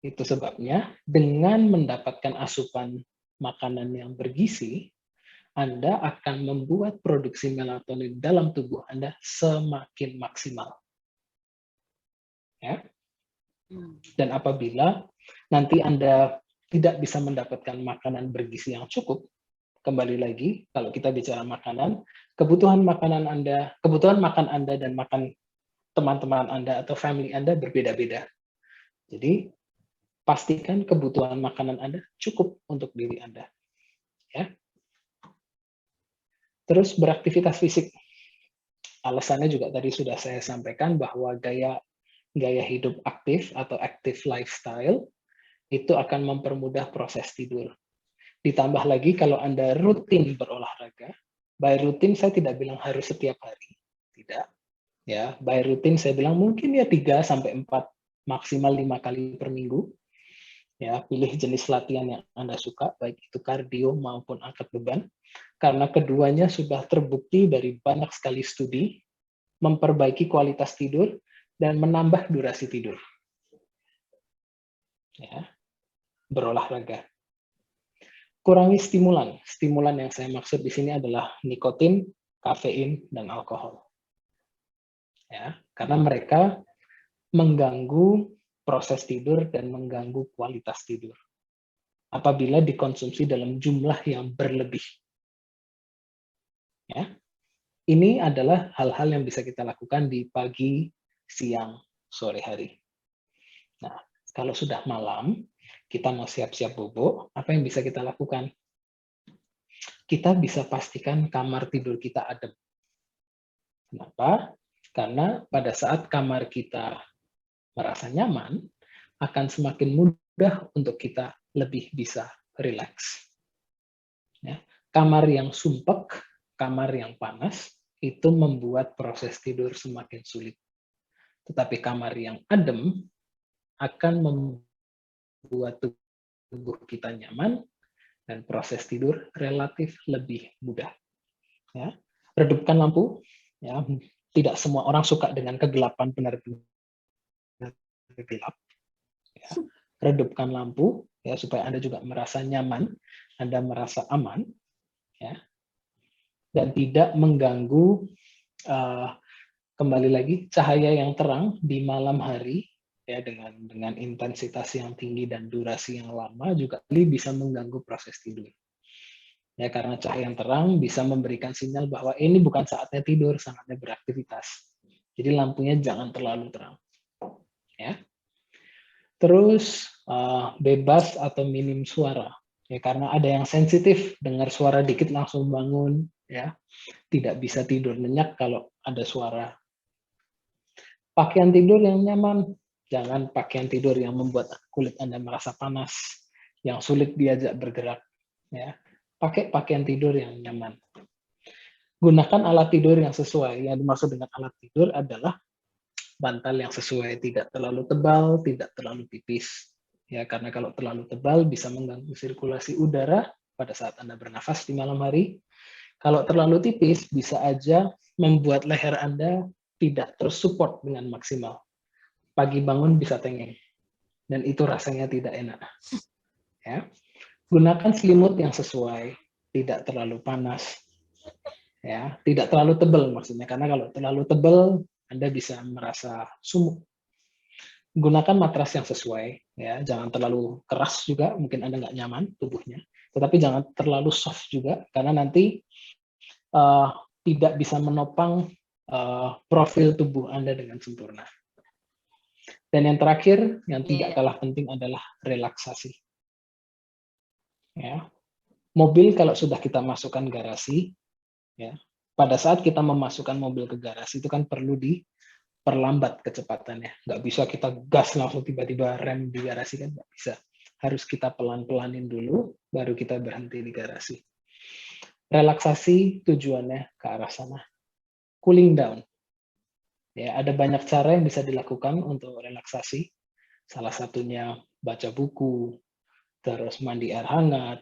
Itu sebabnya dengan mendapatkan asupan makanan yang bergizi, Anda akan membuat produksi melatonin dalam tubuh Anda semakin maksimal. Ya. Dan apabila nanti Anda tidak bisa mendapatkan makanan bergizi yang cukup, kembali lagi, kalau kita bicara makanan, kebutuhan makan Anda dan makan teman-teman Anda atau family Anda berbeda-beda. Jadi, pastikan kebutuhan makanan Anda cukup untuk diri Anda. Ya. Terus beraktivitas fisik. Alasannya juga tadi sudah saya sampaikan bahwa gaya hidup aktif atau active lifestyle itu akan mempermudah proses tidur. Ditambah lagi kalau Anda rutin berolahraga, by rutin saya tidak bilang harus setiap hari, tidak. Ya, by rutin saya bilang mungkin ya 3 sampai 4 maksimal 5 kali per minggu. Ya, pilih jenis latihan yang Anda suka, baik itu kardio maupun angkat beban, karena keduanya sudah terbukti dari banyak sekali studi memperbaiki kualitas tidur dan menambah durasi tidur. Ya, berolahraga. Kurangi stimulan. Stimulan yang saya maksud di sini adalah nikotin, kafein, dan alkohol. Ya, karena mereka mengganggu proses tidur dan mengganggu kualitas tidur apabila dikonsumsi dalam jumlah yang berlebih. Ya. Ini adalah hal-hal yang bisa kita lakukan di pagi, siang, sore hari. Nah, kalau sudah malam, kita mau siap-siap bobo, apa yang bisa kita lakukan? Kita bisa pastikan kamar tidur kita adem. Kenapa? Karena pada saat kamar kita merasa nyaman, akan semakin mudah untuk kita lebih bisa rileks. Ya. Kamar yang sumpek, kamar yang panas, itu membuat proses tidur semakin sulit. Tetapi kamar yang adem akan membuat tubuh kita nyaman dan proses tidur relatif lebih mudah. Ya. Redupkan lampu. Ya. Tidak semua orang suka dengan kegelapan benar-benar gelap. Ya. Redupkan lampu ya supaya Anda juga merasa nyaman, Anda merasa aman, ya, dan tidak mengganggu kembali lagi cahaya yang terang di malam hari ya dengan intensitas yang tinggi dan durasi yang lama juga bisa mengganggu proses tidur. Ya, karena cahaya yang terang bisa memberikan sinyal bahwa ini bukan saatnya tidur, saatnya beraktivitas. Jadi lampunya jangan terlalu terang. Ya. Terus bebas atau minim suara. Ya, karena ada yang sensitif, dengar suara dikit langsung bangun, ya. Tidak bisa tidur nyenyak kalau ada suara. Pakaian tidur yang nyaman, jangan pakaian tidur yang membuat kulit Anda merasa panas, yang sulit diajak bergerak. Ya. Pakai pakaian tidur yang nyaman. Gunakan alat tidur yang sesuai. Yang dimaksud dengan alat tidur adalah bantal yang sesuai, tidak terlalu tebal, tidak terlalu tipis. Ya, karena kalau terlalu tebal bisa mengganggu sirkulasi udara pada saat Anda bernafas di malam hari. Kalau terlalu tipis bisa aja membuat leher Anda tidak tersupport dengan maksimal. Pagi bangun bisa tengeng. Dan itu rasanya tidak enak. Ya. Gunakan selimut yang sesuai, tidak terlalu panas. Ya, tidak terlalu tebal maksudnya, karena kalau terlalu tebal Anda bisa merasa sumuk. gunakan matras yang sesuai, ya, jangan terlalu keras juga, mungkin Anda nggak nyaman tubuhnya, tetapi jangan terlalu soft juga, karena nanti tidak bisa menopang profil tubuh Anda dengan sempurna. Dan yang terakhir, yang tidak kalah penting adalah relaksasi. Ya. Mobil kalau sudah kita masukkan garasi, ya, pada saat kita memasukkan mobil ke garasi itu kan perlu diperlambat kecepatannya. Nggak bisa kita gas langsung tiba-tiba rem di garasi, kan nggak bisa. Harus kita pelan-pelanin dulu, baru kita berhenti di garasi. Relaksasi tujuannya ke arah sana. Cooling down. Ya, ada banyak cara yang bisa dilakukan untuk relaksasi. Salah satunya baca buku, terus mandi air hangat,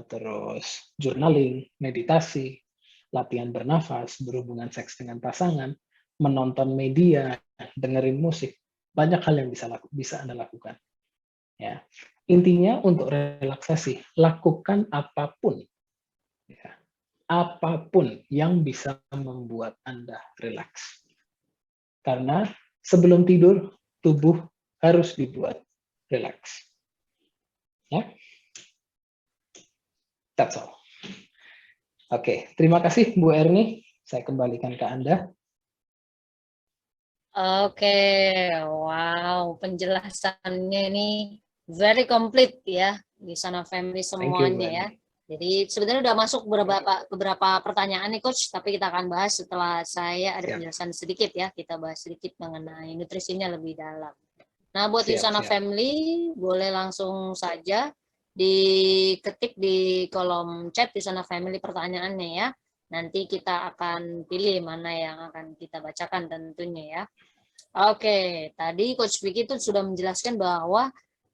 terus journaling, meditasi, latihan bernafas, berhubungan seks dengan pasangan, menonton media, dengerin musik. Banyak hal yang bisa Anda lakukan. Ya. Intinya untuk relaksasi, lakukan apapun. Ya. Apapun yang bisa membuat Anda rileks. Karena sebelum tidur, tubuh harus dibuat rileks. Ya, that's all. Oke, terima kasih Bu Erni. Saya kembalikan ke Anda. Oke, wow, penjelasannya ini very complete ya di sana family semuanya ya. Jadi sebenarnya udah masuk beberapa pertanyaan nih Coach, tapi kita akan bahas setelah saya ada penjelasan sedikit ya. Kita bahas sedikit mengenai nutrisinya lebih dalam. Nah, buat Yusana Family boleh langsung saja diketik di kolom chat Yusana Family pertanyaannya ya. Nanti kita akan pilih mana yang akan kita bacakan tentunya ya. Oke, tadi Coach Vicky itu sudah menjelaskan bahwa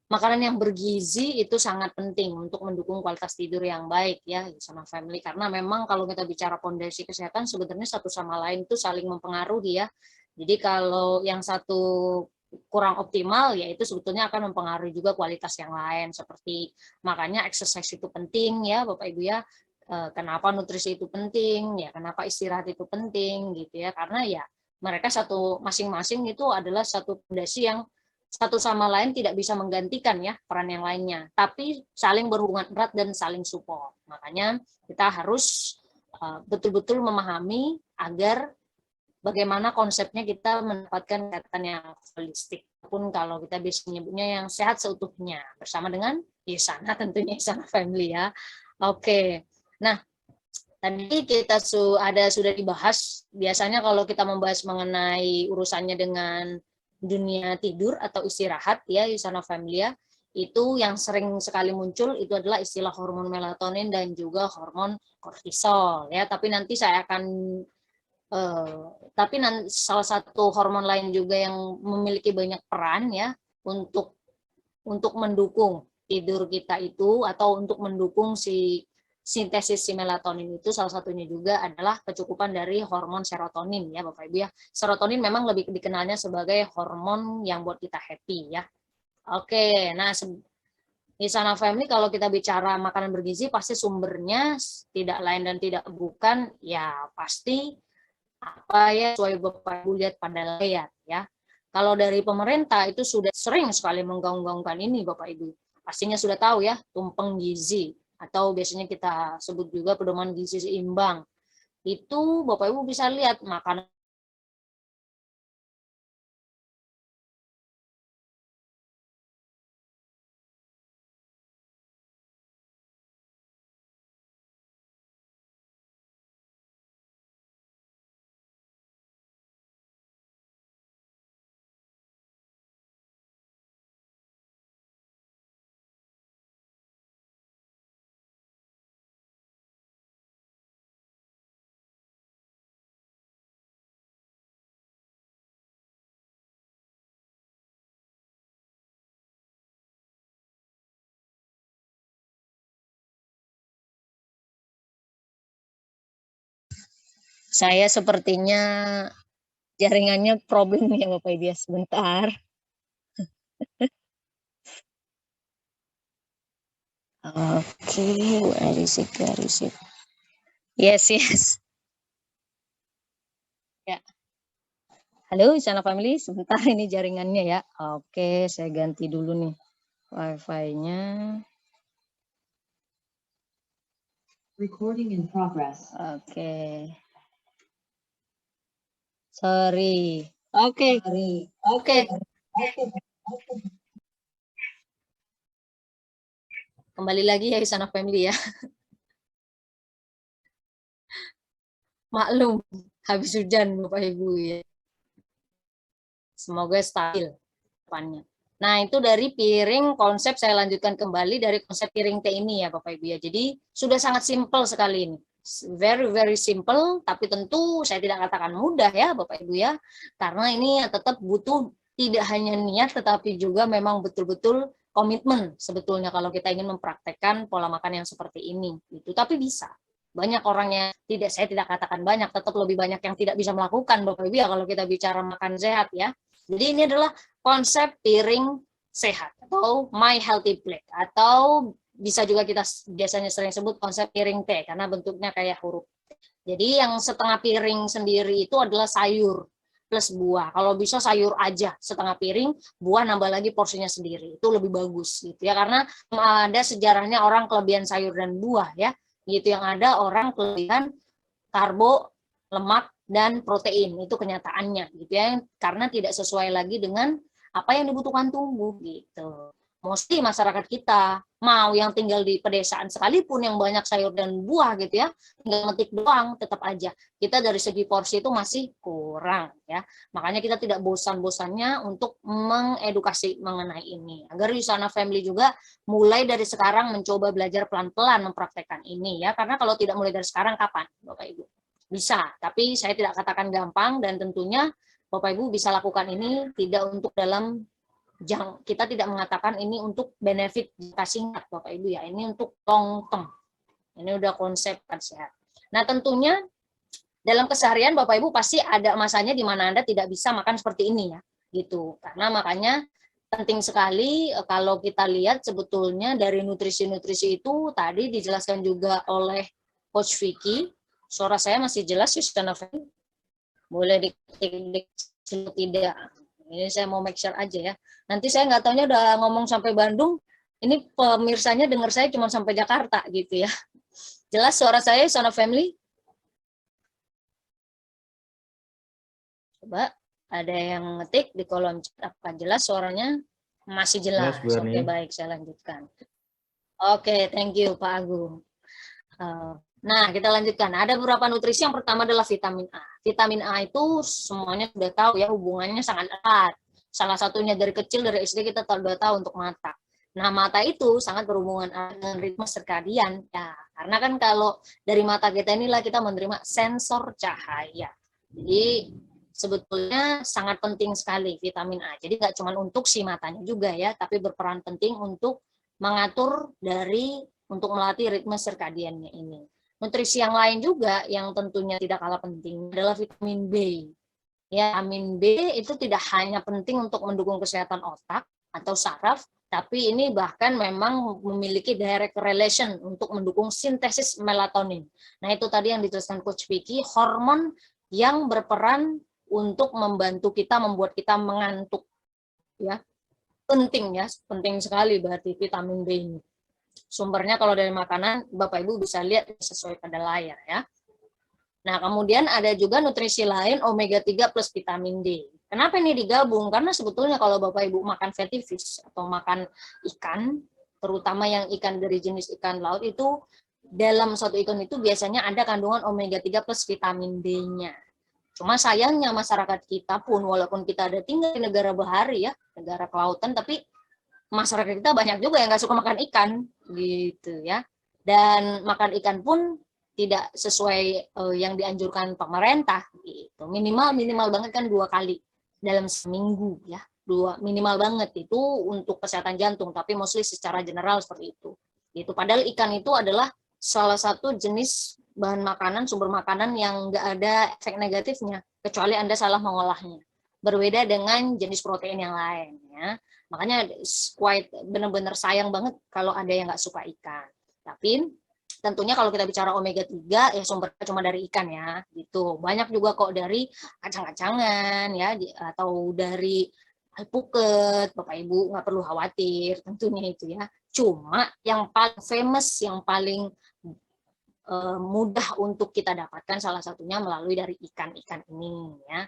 makanan yang bergizi itu sangat penting untuk mendukung kualitas tidur yang baik ya sama family, karena memang kalau kita bicara fondasi kesehatan sebenarnya satu sama lain itu saling mempengaruhi ya. Jadi kalau yang satu kurang optimal ya itu sebetulnya akan mempengaruhi juga kualitas yang lain, seperti makanya exercise itu penting ya Bapak Ibu ya. Kenapa nutrisi itu penting ya, kenapa istirahat itu penting gitu ya, karena ya mereka satu masing-masing itu adalah satu fondasi yang satu sama lain tidak bisa menggantikan ya peran yang lainnya, tapi saling berhubungan erat dan saling support. Makanya kita harus betul-betul memahami agar bagaimana konsepnya kita mendapatkan kesehatan yang holistik, pun kalau kita bisa menyebutnya yang sehat seutuhnya bersama dengan Yusana, tentunya Yusana Family ya. Oke, nah tadi kita sudah dibahas, biasanya kalau kita membahas mengenai urusannya dengan dunia tidur atau istirahat ya Yusana Family ya, itu yang sering sekali muncul itu adalah istilah hormon melatonin dan juga hormon kortisol ya. Tapi nanti saya akan salah satu hormon lain juga yang memiliki banyak peran ya untuk mendukung tidur kita itu atau untuk mendukung sintesis si melatonin itu, salah satunya juga adalah kecukupan dari hormon serotonin ya Bapak Ibu ya. Serotonin memang lebih dikenalnya sebagai hormon yang buat kita happy ya. Oke, nah di sana family kalau kita bicara makanan bergizi pasti sumbernya tidak lain dan tidak bukan ya pasti apa ya sesuai Bapak Ibu lihat pada layar ya. Kalau dari pemerintah itu sudah sering sekali menggaung-gaungkan ini Bapak Ibu. Pastinya sudah tahu ya, tumpeng gizi atau biasanya kita sebut juga pedoman gizi seimbang. Itu Bapak Ibu bisa lihat makanan saya sepertinya jaringannya problem ya Bapak Ibu ya, sebentar. Oke, where is it? Yes. Ya. Halo, Isana Family, sebentar ini jaringannya ya. Oke, saya ganti dulu nih Wi-Fi-nya. Recording in progress. Oke. Sorry. Oke. Oke. Kembali lagi ya Isana Family ya. Maklum, habis hujan Bapak Ibu ya. Semoga stabil depannya. Nah, itu dari piring konsep saya lanjutkan kembali dari konsep piring teh ini ya Bapak Ibu ya. Jadi sudah sangat simpel sekali ini. Very very simple, tapi tentu saya tidak katakan mudah ya Bapak Ibu ya. Karena ini tetap butuh tidak hanya niat tetapi juga memang betul-betul komitmen sebetulnya kalau kita ingin mempraktekkan pola makan yang seperti ini gitu. Tapi bisa. Banyak orang yang tidak, saya tidak katakan banyak, tetap lebih banyak yang tidak bisa melakukan Bapak Ibu ya kalau kita bicara makan sehat ya. Jadi ini adalah konsep piring sehat atau my healthy plate, atau bisa juga kita biasanya sering sebut konsep piring teh karena bentuknya kayak huruf. Jadi yang setengah piring sendiri itu adalah sayur plus buah. Kalau bisa sayur aja setengah piring, buah nambah lagi porsinya sendiri. Itu lebih bagus gitu ya, karena ada sejarahnya orang kelebihan sayur dan buah ya. Gitu, yang ada orang kelebihan karbo, lemak, dan protein. Itu kenyataannya gitu ya, karena tidak sesuai lagi dengan apa yang dibutuhkan tubuh gitu. Mesti masyarakat kita mau yang tinggal di pedesaan sekalipun yang banyak sayur dan buah gitu ya, tinggal metik doang, tetap aja kita dari segi porsi itu masih kurang ya. Makanya kita tidak bosan-bosannya untuk mengedukasi mengenai ini agar Yusana Family juga mulai dari sekarang mencoba belajar pelan-pelan mempraktekkan ini ya, karena kalau tidak mulai dari sekarang kapan Bapak Ibu? Bisa, tapi saya tidak katakan gampang, dan tentunya Bapak Ibu bisa lakukan ini tidak untuk dalam kita tidak mengatakan ini untuk benefit jangka singkat Bapak Ibu ya, ini untuk long term. Ini udah konsep kan sehat. Nah, tentunya dalam keseharian Bapak Ibu pasti ada masanya di mana Anda tidak bisa makan seperti ini ya, gitu. Karena makanya penting sekali kalau kita lihat sebetulnya dari nutrisi-nutrisi itu tadi dijelaskan juga oleh Coach Vicky. Suara saya masih jelas ya, boleh diketik tidak. Ini saya mau make sure aja ya. Nanti saya nggak taunya udah ngomong sampai Bandung, ini pemirsanya dengar saya cuma sampai Jakarta gitu ya. Jelas suara saya, Sono Family? Coba ada yang ngetik di kolom chat apa jelas suaranya? Masih jelas. Oke, baik, saya lanjutkan. Oke, thank you Pak Agung. Nah, kita lanjutkan. Ada beberapa nutrisi. Yang pertama adalah vitamin A. Vitamin A itu semuanya sudah tahu ya, hubungannya sangat erat. Salah satunya dari kecil, dari SD kita sudah tahu untuk mata. Nah, mata itu sangat berhubungan dengan ritme sirkadian. Ya, karena kan kalau dari mata kita inilah kita menerima sensor cahaya. Jadi sebetulnya sangat penting sekali vitamin A. Jadi nggak cuma untuk si matanya juga ya, tapi berperan penting untuk mengatur untuk melatih ritme sirkadiannya ini. Nutrisi yang lain juga yang tentunya tidak kalah penting adalah vitamin B. Ya, vitamin B itu tidak hanya penting untuk mendukung kesehatan otak atau saraf, tapi ini bahkan memang memiliki direct relation untuk mendukung sintesis melatonin. Nah, itu tadi yang dijelaskan Coach Vicky, hormon yang berperan untuk membantu kita, membuat kita mengantuk. Ya, penting ya, penting sekali berarti vitamin B ini. Sumbernya kalau dari makanan, Bapak Ibu bisa lihat sesuai pada layar ya. Nah, kemudian ada juga nutrisi lain omega 3 plus vitamin D. Kenapa ini digabung? Karena sebetulnya kalau Bapak Ibu makan fatty fish atau makan ikan, terutama yang ikan dari jenis ikan laut itu, dalam satu ikan itu biasanya ada kandungan omega 3 plus vitamin D-nya. Cuma sayangnya masyarakat kita pun, walaupun kita ada tinggal di negara bahari ya, negara kelautan, tapi masyarakat kita banyak juga yang nggak suka makan ikan gitu ya, dan makan ikan pun tidak sesuai yang dianjurkan pemerintah gitu. Minimal banget kan 2 kali dalam seminggu ya, minimal banget itu untuk kesehatan jantung, tapi mostly secara general seperti itu gitu. Padahal ikan itu adalah salah satu jenis bahan makanan, sumber makanan yang nggak ada efek negatifnya kecuali Anda salah mengolahnya, berbeda dengan jenis protein yang lain ya. Makanya benar-benar sayang banget kalau ada yang nggak suka ikan. Tapi Tentunya kalau kita bicara omega 3 ya sumbernya cuma dari ikan ya, gitu. Banyak juga kok dari kacang-kacangan ya atau dari alpukat, Bapak Ibu nggak perlu khawatir tentunya itu ya. Cuma yang paling famous, yang paling mudah untuk kita dapatkan salah satunya melalui dari ikan-ikan ini ya.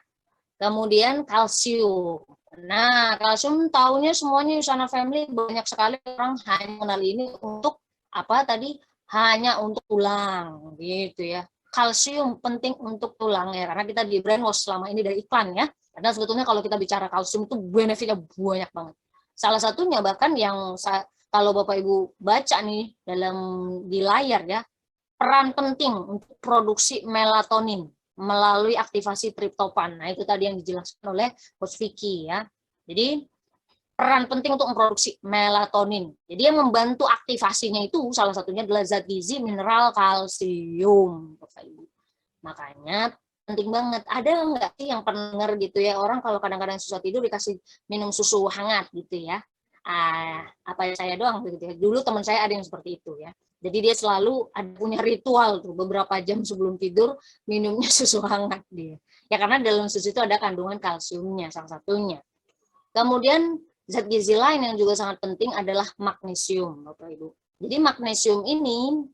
Kemudian kalsium. Nah, kalsium tahunya semuanya Usana Family banyak sekali orang hanya mengenal ini untuk apa tadi? Hanya untuk tulang gitu ya. Kalsium penting untuk tulang ya, karena kita di brainwash selama ini dari iklan ya. Karena sebetulnya kalau kita bicara kalsium itu benefitnya banyak banget. Salah satunya bahkan yang kalau Bapak Ibu baca nih di layar ya, peran penting untuk produksi melatonin melalui aktivasi triptopan. Nah, itu tadi yang dijelaskan oleh Coach Vicky ya. Jadi peran penting untuk memproduksi melatonin. Jadi yang membantu aktivasinya itu salah satunya adalah zat gizi mineral kalsium, Bapak Ibu. Makanya penting banget. Ada nggak sih yang pernah dengar gitu ya, orang kalau kadang-kadang susah tidur dikasih minum susu hangat gitu ya. Apa saya doang gitu ya. Dulu teman saya ada yang seperti itu ya. Jadi dia selalu ada punya ritual tuh beberapa jam sebelum tidur minumnya susu hangat dia. Ya karena dalam susu itu ada kandungan kalsiumnya salah satunya. Kemudian zat gizi lain yang juga sangat penting adalah magnesium, Bapak Ibu. Jadi magnesium ini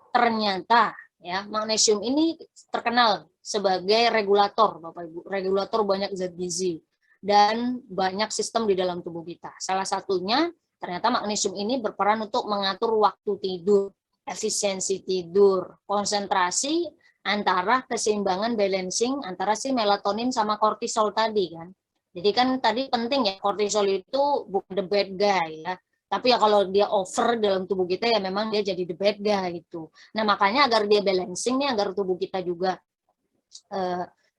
ternyata ya, magnesium ini terkenal sebagai regulator, Bapak Ibu. Regulator banyak zat gizi dan banyak sistem di dalam tubuh kita. Salah satunya ternyata magnesium ini berperan untuk mengatur waktu tidur, efisiensi tidur, konsentrasi, antara keseimbangan balancing antara si melatonin sama kortisol tadi kan. Jadi kan tadi penting ya, kortisol itu bukan the bad guy ya. Tapi ya kalau dia over dalam tubuh kita ya memang dia jadi the bad guy gitu. Nah makanya agar dia balancing nih, agar tubuh kita juga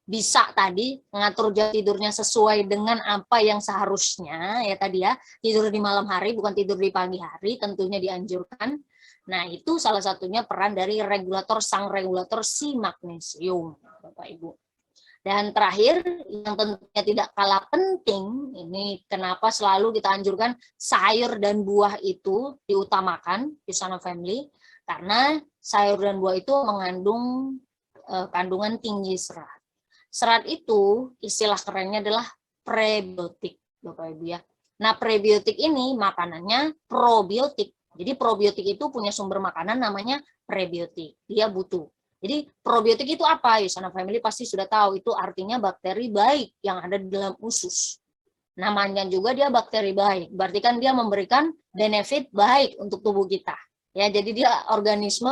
bisa tadi mengatur jam tidurnya sesuai dengan apa yang seharusnya ya tadi ya, tidur di malam hari bukan tidur di pagi hari tentunya dianjurkan. Nah itu salah satunya peran dari sang regulator si magnesium, Bapak Ibu. Dan terakhir yang tentunya tidak kalah penting, ini kenapa selalu kita anjurkan sayur dan buah itu diutamakan di Usana Family, karena sayur dan buah itu mengandung kandungan tinggi serat. Serat itu istilah kerennya adalah prebiotik, Bapak Ibu ya. Nah, prebiotik ini makanannya probiotik. Jadi probiotik itu punya sumber makanan namanya prebiotik. Dia butuh. Jadi probiotik itu apa? Usana Family pasti sudah tahu, itu artinya bakteri baik yang ada di dalam usus. Namanya juga dia bakteri baik, berarti kan dia memberikan benefit baik untuk tubuh kita. Ya, jadi dia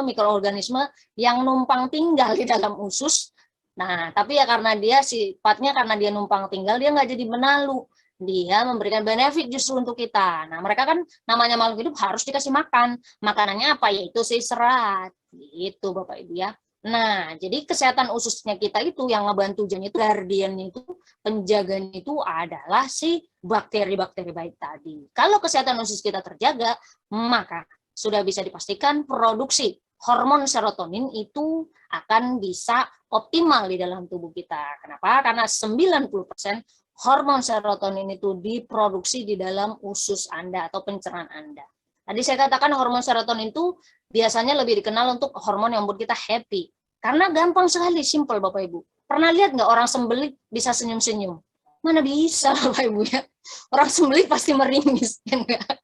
mikroorganisme yang numpang tinggal di dalam usus. Nah, tapi ya karena dia sifatnya karena dia numpang tinggal, dia nggak jadi benalu. Dia memberikan benefit justru untuk kita. Nah, mereka kan namanya makhluk hidup harus dikasih makan. Makanannya apa? Yaitu si serat. Gitu, Bapak Ibu ya. Nah, jadi kesehatan ususnya kita itu yang ngebantu itu, guardian-nya itu, penjaganya itu adalah si bakteri-bakteri baik tadi. Kalau kesehatan usus kita terjaga, maka sudah bisa dipastikan produksi hormon serotonin itu akan bisa optimal di dalam tubuh kita. Kenapa? Karena 90% hormon serotonin itu diproduksi di dalam usus Anda atau pencernaan Anda. Tadi saya katakan hormon serotonin itu biasanya lebih dikenal untuk hormon yang membuat kita happy. Karena gampang sekali, simple Bapak Ibu. Pernah lihat nggak orang sembelih bisa senyum-senyum? Mana bisa Bapak Ibu ya. Orang sembelih pasti meringis. Kan enggak?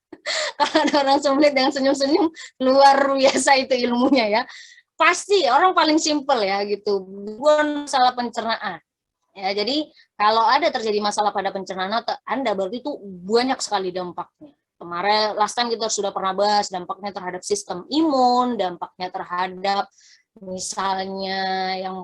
Kalau ada orang sembelih dengan senyum-senyum, luar biasa itu ilmunya ya. Pasti orang paling simple ya gitu. Bukan masalah pencernaan. Ya, jadi kalau ada terjadi masalah pada pencernaan Anda, berarti itu banyak sekali dampaknya. Kemarin last time kita sudah pernah bahas dampaknya terhadap sistem imun, dampaknya terhadap misalnya yang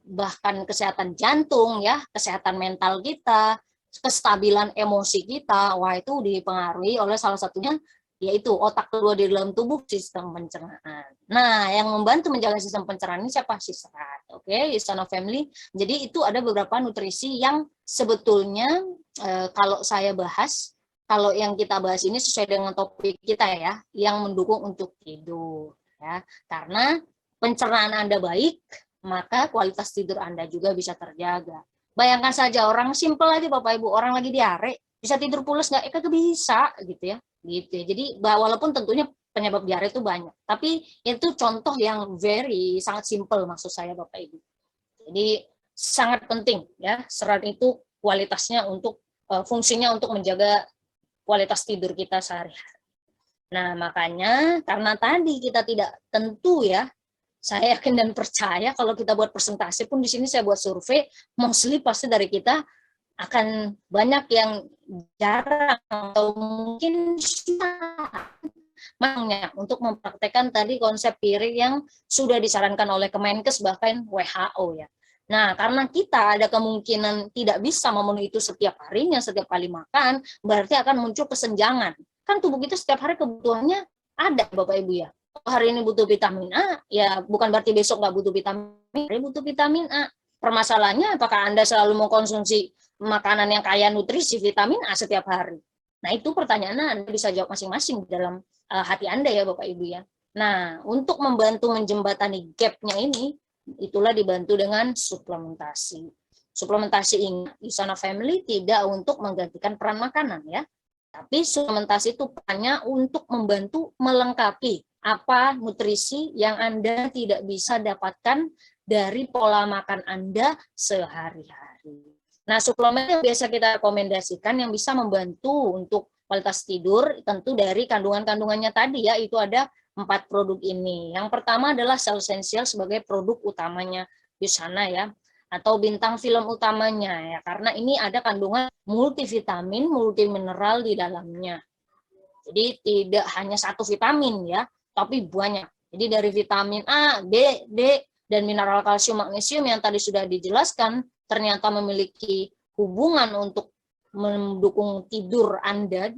bahkan kesehatan jantung ya, kesehatan mental kita, kestabilan emosi kita. Wah, itu dipengaruhi oleh salah satunya yaitu otak kedua di dalam tubuh, sistem pencernaan. Nah, yang membantu menjaga sistem pencernaan ini siapa? Si serat. Oke, Usana Family. Jadi itu ada beberapa nutrisi yang sebetulnya kalau saya bahas, kalau yang kita bahas ini sesuai dengan topik kita ya, yang mendukung untuk tidur ya. Karena pencernaan Anda baik, maka kualitas tidur Anda juga bisa terjaga. Bayangkan saja orang simpel aja Bapak Ibu, orang lagi diare, bisa tidur pulas nggak? Kagak bisa gitu ya. Gitu ya. Jadi walaupun tentunya penyebab diare itu banyak. Tapi itu contoh yang sangat simple maksud saya Bapak Ibu. Jadi sangat penting ya serat itu kualitasnya untuk fungsinya untuk menjaga kualitas tidur kita sehari-hari. Nah, makanya karena tadi kita tidak tentu ya, saya yakin dan percaya kalau kita buat presentasi pun di sini saya buat survei, mostly pasti dari kita akan banyak yang jarang atau mungkin untuk mempraktekkan tadi konsep piring yang sudah disarankan oleh Kemenkes bahkan WHO ya. Nah, karena kita ada kemungkinan tidak bisa memenuhi itu setiap harinya, setiap kali makan, berarti akan muncul kesenjangan. Kan tubuh kita setiap hari kebutuhannya ada, Bapak Ibu ya. Hari ini butuh vitamin A, ya bukan berarti besok nggak butuh vitamin, hari butuh vitamin A. Permasalahannya apakah Anda selalu mengkonsumsi makanan yang kaya nutrisi vitamin A setiap hari? Nah, itu pertanyaannya Anda bisa jawab masing-masing dalam hati Anda ya Bapak Ibu ya. Nah, untuk membantu menjembatani gap-nya ini, itulah dibantu dengan suplementasi. Suplementasi ingat, Usana Family tidak untuk menggantikan peran makanan ya. Tapi suplementasi itu perannya untuk membantu melengkapi apa nutrisi yang Anda tidak bisa dapatkan dari pola makan Anda sehari-hari. Nah, suplemen yang biasa kita rekomendasikan yang bisa membantu untuk kualitas tidur tentu dari kandungan-kandungannya tadi ya, itu ada 4 produk ini. Yang pertama adalah Cell Essential sebagai produk utamanya Usana ya, atau bintang film utamanya ya, karena ini ada kandungan multivitamin, multimineral di dalamnya. Jadi tidak hanya satu vitamin ya, tapi banyak. Jadi dari vitamin A, B, D, dan mineral kalsium, magnesium yang tadi sudah dijelaskan, ternyata memiliki hubungan untuk mendukung tidur Anda,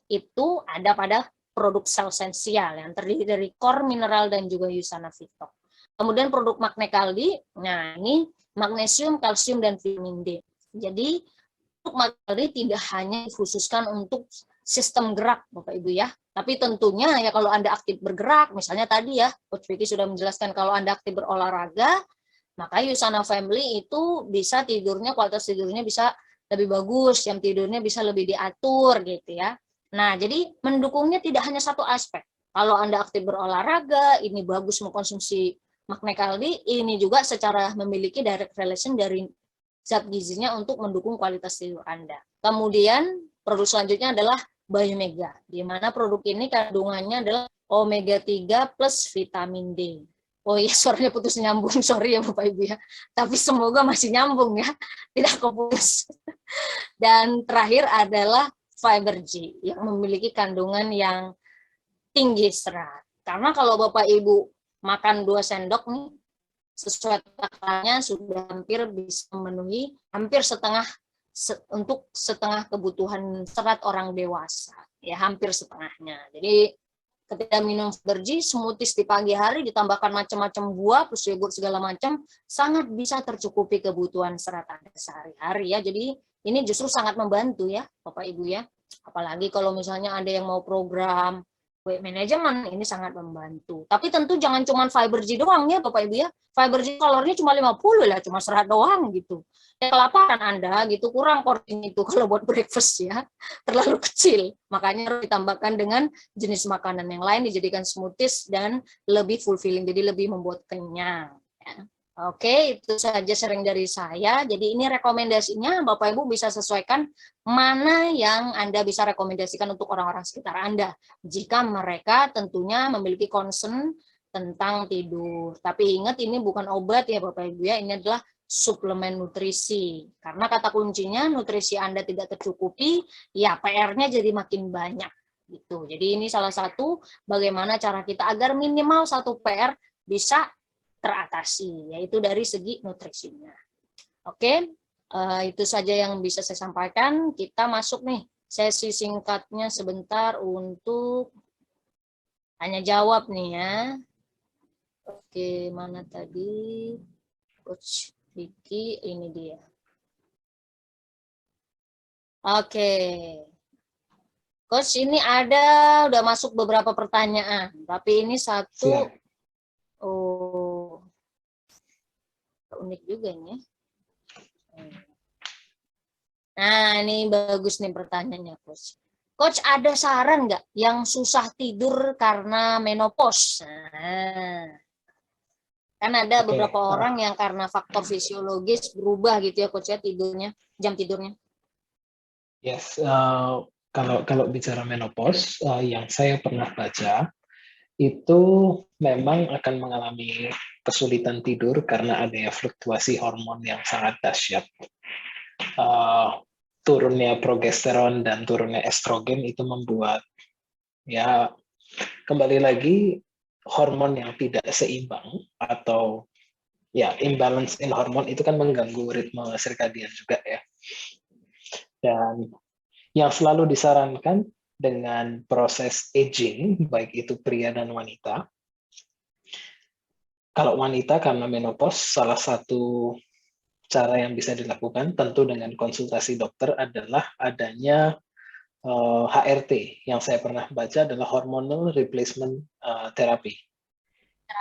itu ada pada produk Cell Essential yang terdiri dari core mineral dan juga Usana Vito. Kemudian produk Magne Kaldi, nah ini magnesium, kalsium, dan vitamin D. Jadi produk Magne Kaldi tidak hanya dikhususkan untuk sistem gerak Bapak Ibu ya, tapi tentunya ya kalau Anda aktif bergerak, misalnya tadi ya Coach Vicky sudah menjelaskan kalau Anda aktif berolahraga, maka Usana Family itu bisa tidurnya, kualitas tidurnya bisa lebih bagus, jam tidurnya bisa lebih diatur gitu ya. Nah, jadi mendukungnya tidak hanya satu aspek. Kalau Anda aktif berolahraga, ini bagus mengkonsumsi Magne Kaldi, ini juga secara memiliki direct relation dari zat gizinya untuk mendukung kualitas tidur Anda. Kemudian produk selanjutnya adalah Biomega, di mana produk ini kandungannya adalah omega 3 plus vitamin D. Oh iya, suaranya putus nyambung, sorry ya Bapak Ibu ya. Tapi semoga masih nyambung ya, tidak keputus. Dan terakhir adalah Fiber G yang memiliki kandungan yang tinggi serat. Karena kalau Bapak Ibu makan 2 sendok nih, sesuai takarannya sudah hampir bisa memenuhi hampir untuk setengah kebutuhan serat orang dewasa. Ya, hampir setengahnya. Jadi ketika minum Fibergy, smoothies di pagi hari ditambahkan macam-macam buah plus yogurt segala macam, sangat bisa tercukupi kebutuhan serat Anda sehari-hari ya. Jadi ini justru sangat membantu ya Bapak Ibu ya. Apalagi kalau misalnya ada yang mau program weight management, ini sangat membantu. Tapi tentu jangan cuma Fibergy doang ya Bapak Ibu ya. Fibergy kalorinya cuma 50 lah, cuma serat doang gitu. Ya kelaparan Anda gitu, kurang porsinya itu kalau buat breakfast ya. Terlalu kecil. Makanya harus ditambahkan dengan jenis makanan yang lain, dijadikan smoothies dan lebih fulfilling, jadi lebih membuat kenyang ya. Oke, itu saja sharing dari saya. Jadi ini rekomendasinya Bapak Ibu bisa sesuaikan mana yang Anda bisa rekomendasikan untuk orang-orang sekitar Anda. Jika mereka tentunya memiliki concern tentang tidur. Tapi ingat ini bukan obat ya Bapak Ibu ya, ini adalah suplemen nutrisi. Karena kata kuncinya nutrisi Anda tidak tercukupi, ya PR-nya jadi makin banyak. Gitu. Jadi ini salah satu bagaimana cara kita agar minimal satu PR bisa teratasi, yaitu dari segi nutrisinya. Oke, itu saja yang bisa saya sampaikan. Kita masuk nih sesi singkatnya sebentar untuk tanya jawab nih ya. Oke, mana tadi Coach Vicky, ini dia. Oke. Coach, ini udah masuk beberapa pertanyaan, tapi ini satu. Siap. Oh, unik juga ini. Nah, ini bagus nih pertanyaannya, Coach. Coach, ada saran nggak yang susah tidur karena menopause? Nah, kan ada Oke, beberapa orang yang karena faktor fisiologis berubah gitu ya Coach ya tidurnya, jam tidurnya. yes. Kalau bicara menopause, yang saya pernah baca itu memang akan mengalami kesulitan tidur karena adanya fluktuasi hormon yang sangat dahsyat. Turunnya progesteron dan turunnya estrogen itu membuat, ya, kembali lagi, hormon yang tidak seimbang atau ya imbalance in hormon itu kan mengganggu ritme sirkadian juga ya. Dan yang selalu disarankan dengan proses aging, baik itu pria dan wanita. Kalau wanita karena menopause, salah satu cara yang bisa dilakukan tentu dengan konsultasi dokter adalah adanya HRT. Yang saya pernah baca adalah hormonal replacement therapy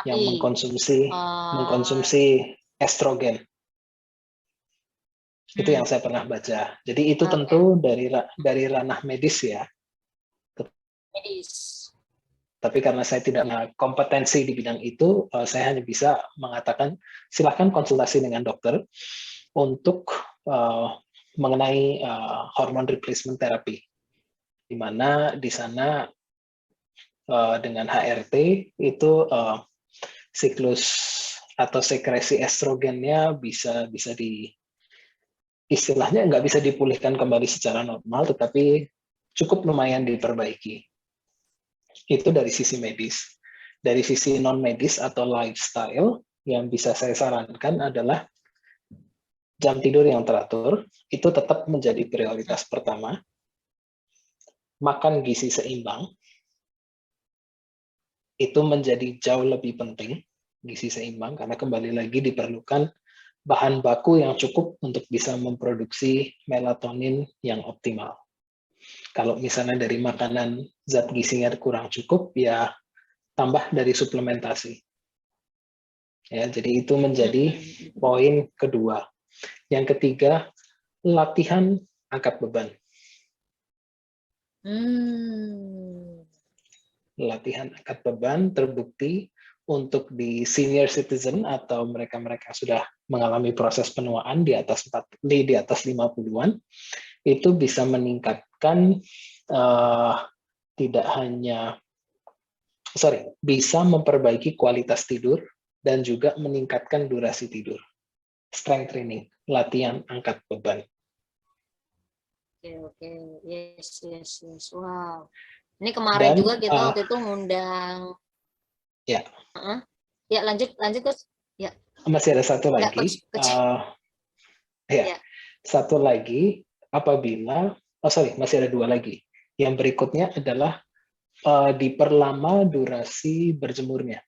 yang Terapi. mengkonsumsi estrogen. Itu yang saya pernah baca. Jadi itu Oke. tentu dari ranah medis ya. Medis. Tapi karena saya tidak punya kompetensi di bidang itu, saya hanya bisa mengatakan silakan konsultasi dengan dokter untuk mengenai hormon replacement therapy, di mana di sana dengan HRT itu siklus atau sekresi estrogennya bisa istilahnya nggak bisa dipulihkan kembali secara normal, tetapi cukup lumayan diperbaiki. Itu dari sisi medis. Dari sisi non-medis atau lifestyle, yang bisa saya sarankan adalah jam tidur yang teratur, itu tetap menjadi prioritas pertama. Makan gizi seimbang, itu menjadi jauh lebih penting, gizi seimbang, karena kembali lagi diperlukan bahan baku yang cukup untuk bisa memproduksi melatonin yang optimal. Kalau misalnya dari makanan zat gizinya kurang cukup, ya tambah dari suplementasi. Ya, jadi itu menjadi poin kedua. Yang ketiga, latihan angkat beban. Latihan angkat beban terbukti untuk di senior citizen atau mereka-mereka sudah mengalami proses penuaan di atas 50-an, itu bisa meningkatkan bisa memperbaiki kualitas tidur dan juga meningkatkan durasi tidur. Strength training, latihan angkat beban. Oke, yes. Wow. Ini kemarin juga kita waktu itu ngundang. Ya. Ya, lanjut Coach. Ya. Masih ada satu lagi. Ya. Satu lagi, masih ada dua lagi. Yang berikutnya adalah diperlama durasi berjemurnya.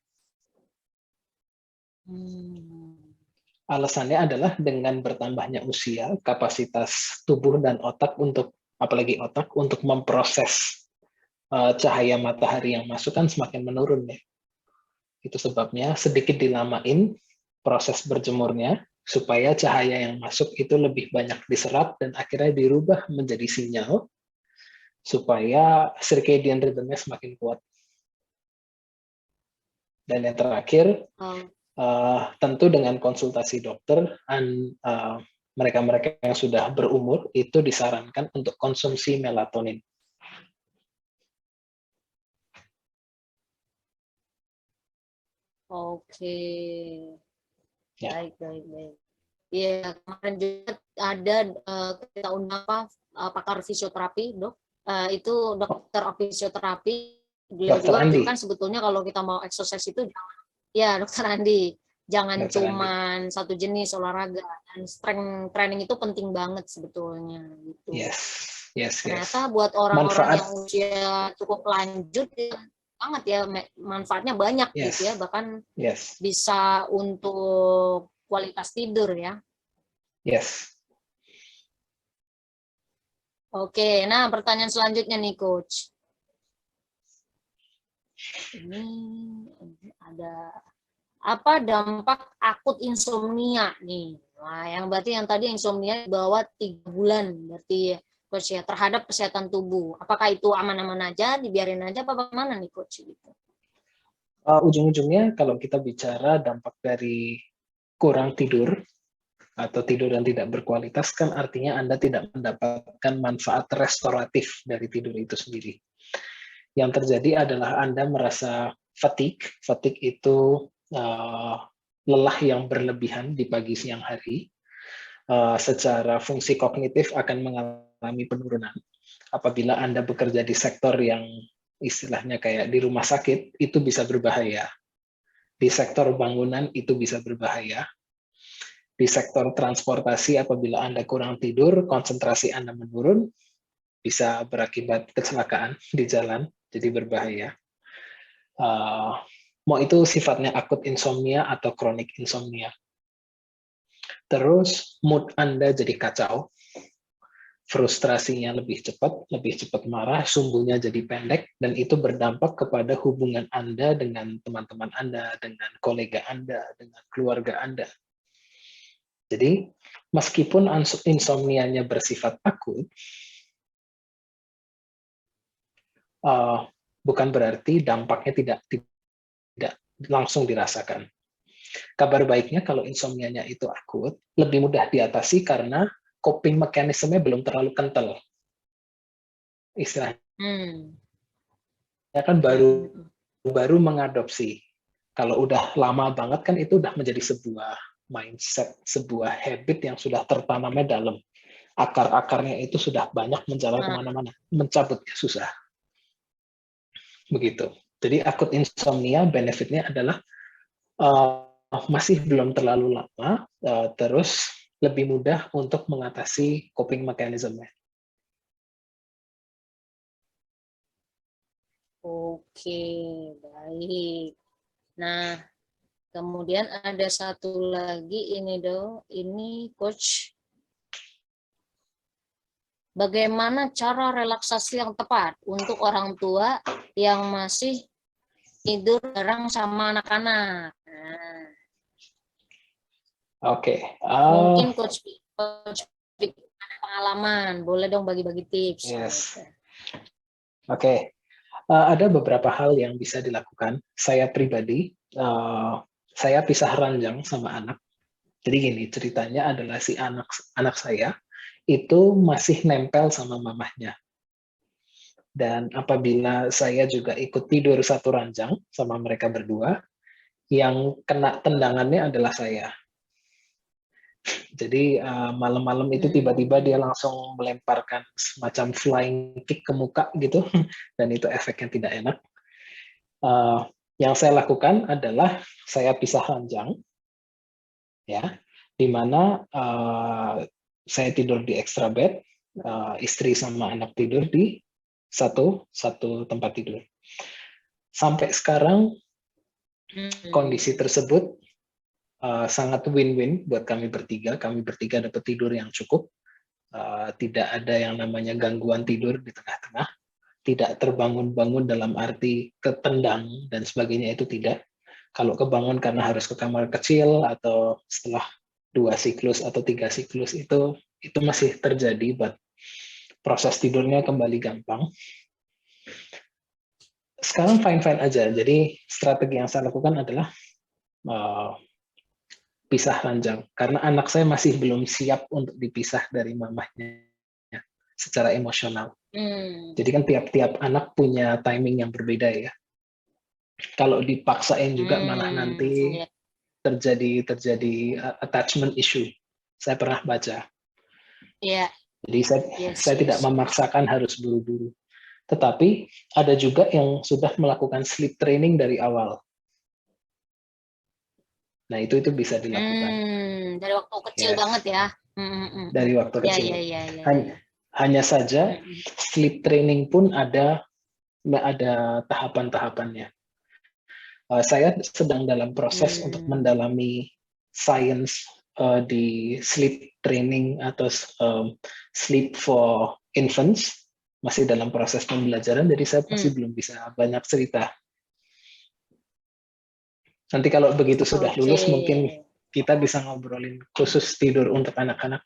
Alasannya adalah dengan bertambahnya usia, kapasitas tubuh dan otak apalagi otak untuk memproses cahaya matahari yang masuk kan semakin menurun ya. Itu sebabnya sedikit dilamain proses berjemurnya supaya cahaya yang masuk itu lebih banyak diserap dan akhirnya dirubah menjadi sinyal supaya circadian rhythm-nya semakin kuat. Dan yang terakhir, tentu dengan konsultasi dokter, mereka-mereka yang sudah berumur itu disarankan untuk konsumsi melatonin. Oke. Baik. Iya, kemarin juga ada kita undang pakar fisioterapi, Dok. Itu dokter fisioterapi. Beliau juga kan sebetulnya kalau kita mau exercise itu ya Dokter Andi, jangan cuman satu jenis olahraga, dan strength training itu penting banget sebetulnya gitu. Yes. Ternyata buat orang-orang yang usia cukup lanjut ya, banget ya manfaatnya banyak gitu ya, bahkan bisa untuk kualitas tidur ya. Yes. Oke, nah pertanyaan selanjutnya nih Coach. Ini ada apa dampak akut insomnia nih? Nah, yang tadi insomnia di bawah 3 bulan, berarti Coach ya, terhadap kesehatan tubuh. Apakah itu aman-aman aja, dibiarin aja, apa bagaimana nih Coach? Gitu. Ujung-ujungnya kalau kita bicara dampak dari kurang tidur atau tidur yang tidak berkualitas, kan artinya Anda tidak mendapatkan manfaat restoratif dari tidur itu sendiri. Yang terjadi adalah Anda merasa fatigue. Fatigue itu lelah yang berlebihan di pagi siang hari. Secara fungsi kognitif akan mengalami penurunan. Apabila Anda bekerja di sektor yang istilahnya kayak di rumah sakit, itu bisa berbahaya. Di sektor bangunan itu bisa berbahaya. Di sektor transportasi, apabila Anda kurang tidur, konsentrasi Anda menurun, bisa berakibat kecelakaan di jalan, jadi berbahaya. Mau itu sifatnya akut insomnia atau kronik insomnia. Terus mood Anda jadi kacau, frustrasinya lebih cepat marah, sumbunya jadi pendek, dan itu berdampak kepada hubungan Anda dengan teman-teman Anda, dengan kolega Anda, dengan keluarga Anda. Jadi, meskipun insomnianya bersifat akut, bukan berarti dampaknya tidak langsung dirasakan. Kabar baiknya kalau insomnianya itu akut, lebih mudah diatasi karena coping mekanismenya belum terlalu kental. Istilahnya kan baru mengadopsi. Kalau udah lama banget kan itu udah menjadi sebuah mindset, sebuah habit yang sudah tertanamnya dalam. Akar-akarnya itu sudah banyak menjalar kemana-mana. Mencabutnya susah. Begitu. Jadi akut insomnia benefitnya adalah masih belum terlalu lama, terus lebih mudah untuk mengatasi coping mechanism-nya. Oke, baik. Nah, kemudian ada satu lagi ini Coach. Bagaimana cara relaksasi yang tepat untuk orang tua yang masih tidur bareng sama anak-anak? Nah. Oke. Mungkin Coach ada pengalaman, boleh dong bagi-bagi tips. Yes. Oke. Ada beberapa hal yang bisa dilakukan. Saya pribadi, saya pisah ranjang sama anak. Jadi gini, ceritanya adalah si anak saya itu masih nempel sama mamahnya. Dan apabila saya juga ikut tidur satu ranjang sama mereka berdua, yang kena tendangannya adalah saya. Jadi malam-malam itu tiba-tiba dia langsung melemparkan semacam flying kick ke muka gitu, dan itu efeknya tidak enak. Yang saya lakukan adalah saya pisah ranjang, ya, di mana saya tidur di extra bed, istri sama anak tidur di satu tempat tidur. Sampai sekarang kondisi tersebut sangat win-win buat kami bertiga. Kami bertiga dapat tidur yang cukup, tidak ada yang namanya gangguan tidur di tengah-tengah, tidak terbangun-bangun dalam arti ketendang dan sebagainya, itu tidak. Kalau kebangun karena harus ke kamar kecil atau setelah 2 siklus atau 3 siklus itu masih terjadi, but proses tidurnya kembali gampang. Sekarang fine-fine aja. Jadi strategi yang saya lakukan adalah pisah ranjang, karena anak saya masih belum siap untuk dipisah dari mamahnya secara emosional. Jadi kan tiap-tiap anak punya timing yang berbeda ya. Kalau dipaksain juga malah nanti terjadi attachment issue. Saya pernah baca. Yeah. Jadi saya tidak memaksakan harus buru-buru. Tetapi ada juga yang sudah melakukan sleep training dari awal. Nah, itu bisa dilakukan. Dari waktu kecil banget ya. Dari waktu kecil. Ya. Hanya saja sleep training pun ada tahapan-tahapannya. Saya sedang dalam proses untuk mendalami sains di sleep training atau sleep for infants, masih dalam proses pembelajaran, jadi saya masih belum bisa banyak cerita. Nanti kalau begitu sudah lulus, mungkin kita bisa ngobrolin khusus tidur untuk anak-anak.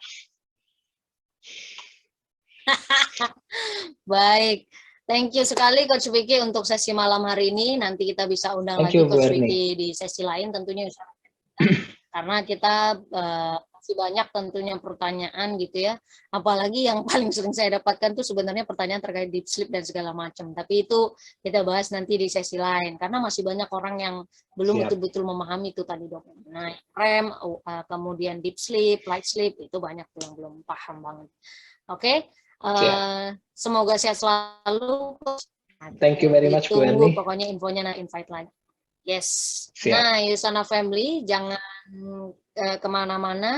Baik. Thank you sekali Coach Vicky untuk sesi malam hari ini. Nanti kita bisa undang Thank lagi you, Bu Coach Erni. Vicky di sesi lain tentunya. Karena kita masih banyak tentunya pertanyaan gitu ya. Apalagi yang paling sering saya dapatkan tuh sebenarnya pertanyaan terkait deep sleep dan segala macam. Tapi itu kita bahas nanti di sesi lain. Karena masih banyak orang yang belum Siap. betul-betul memahami itu tadi dok. Nah, REM, kemudian deep sleep, light sleep, itu banyak tuh yang belum paham banget. Oke, semoga sehat selalu. Thank you very much, Bu Ditunggu Erni. pokoknya infonya, invite lagi. Yes. Siap. Nah, Yusana Family, jangan kemana-mana.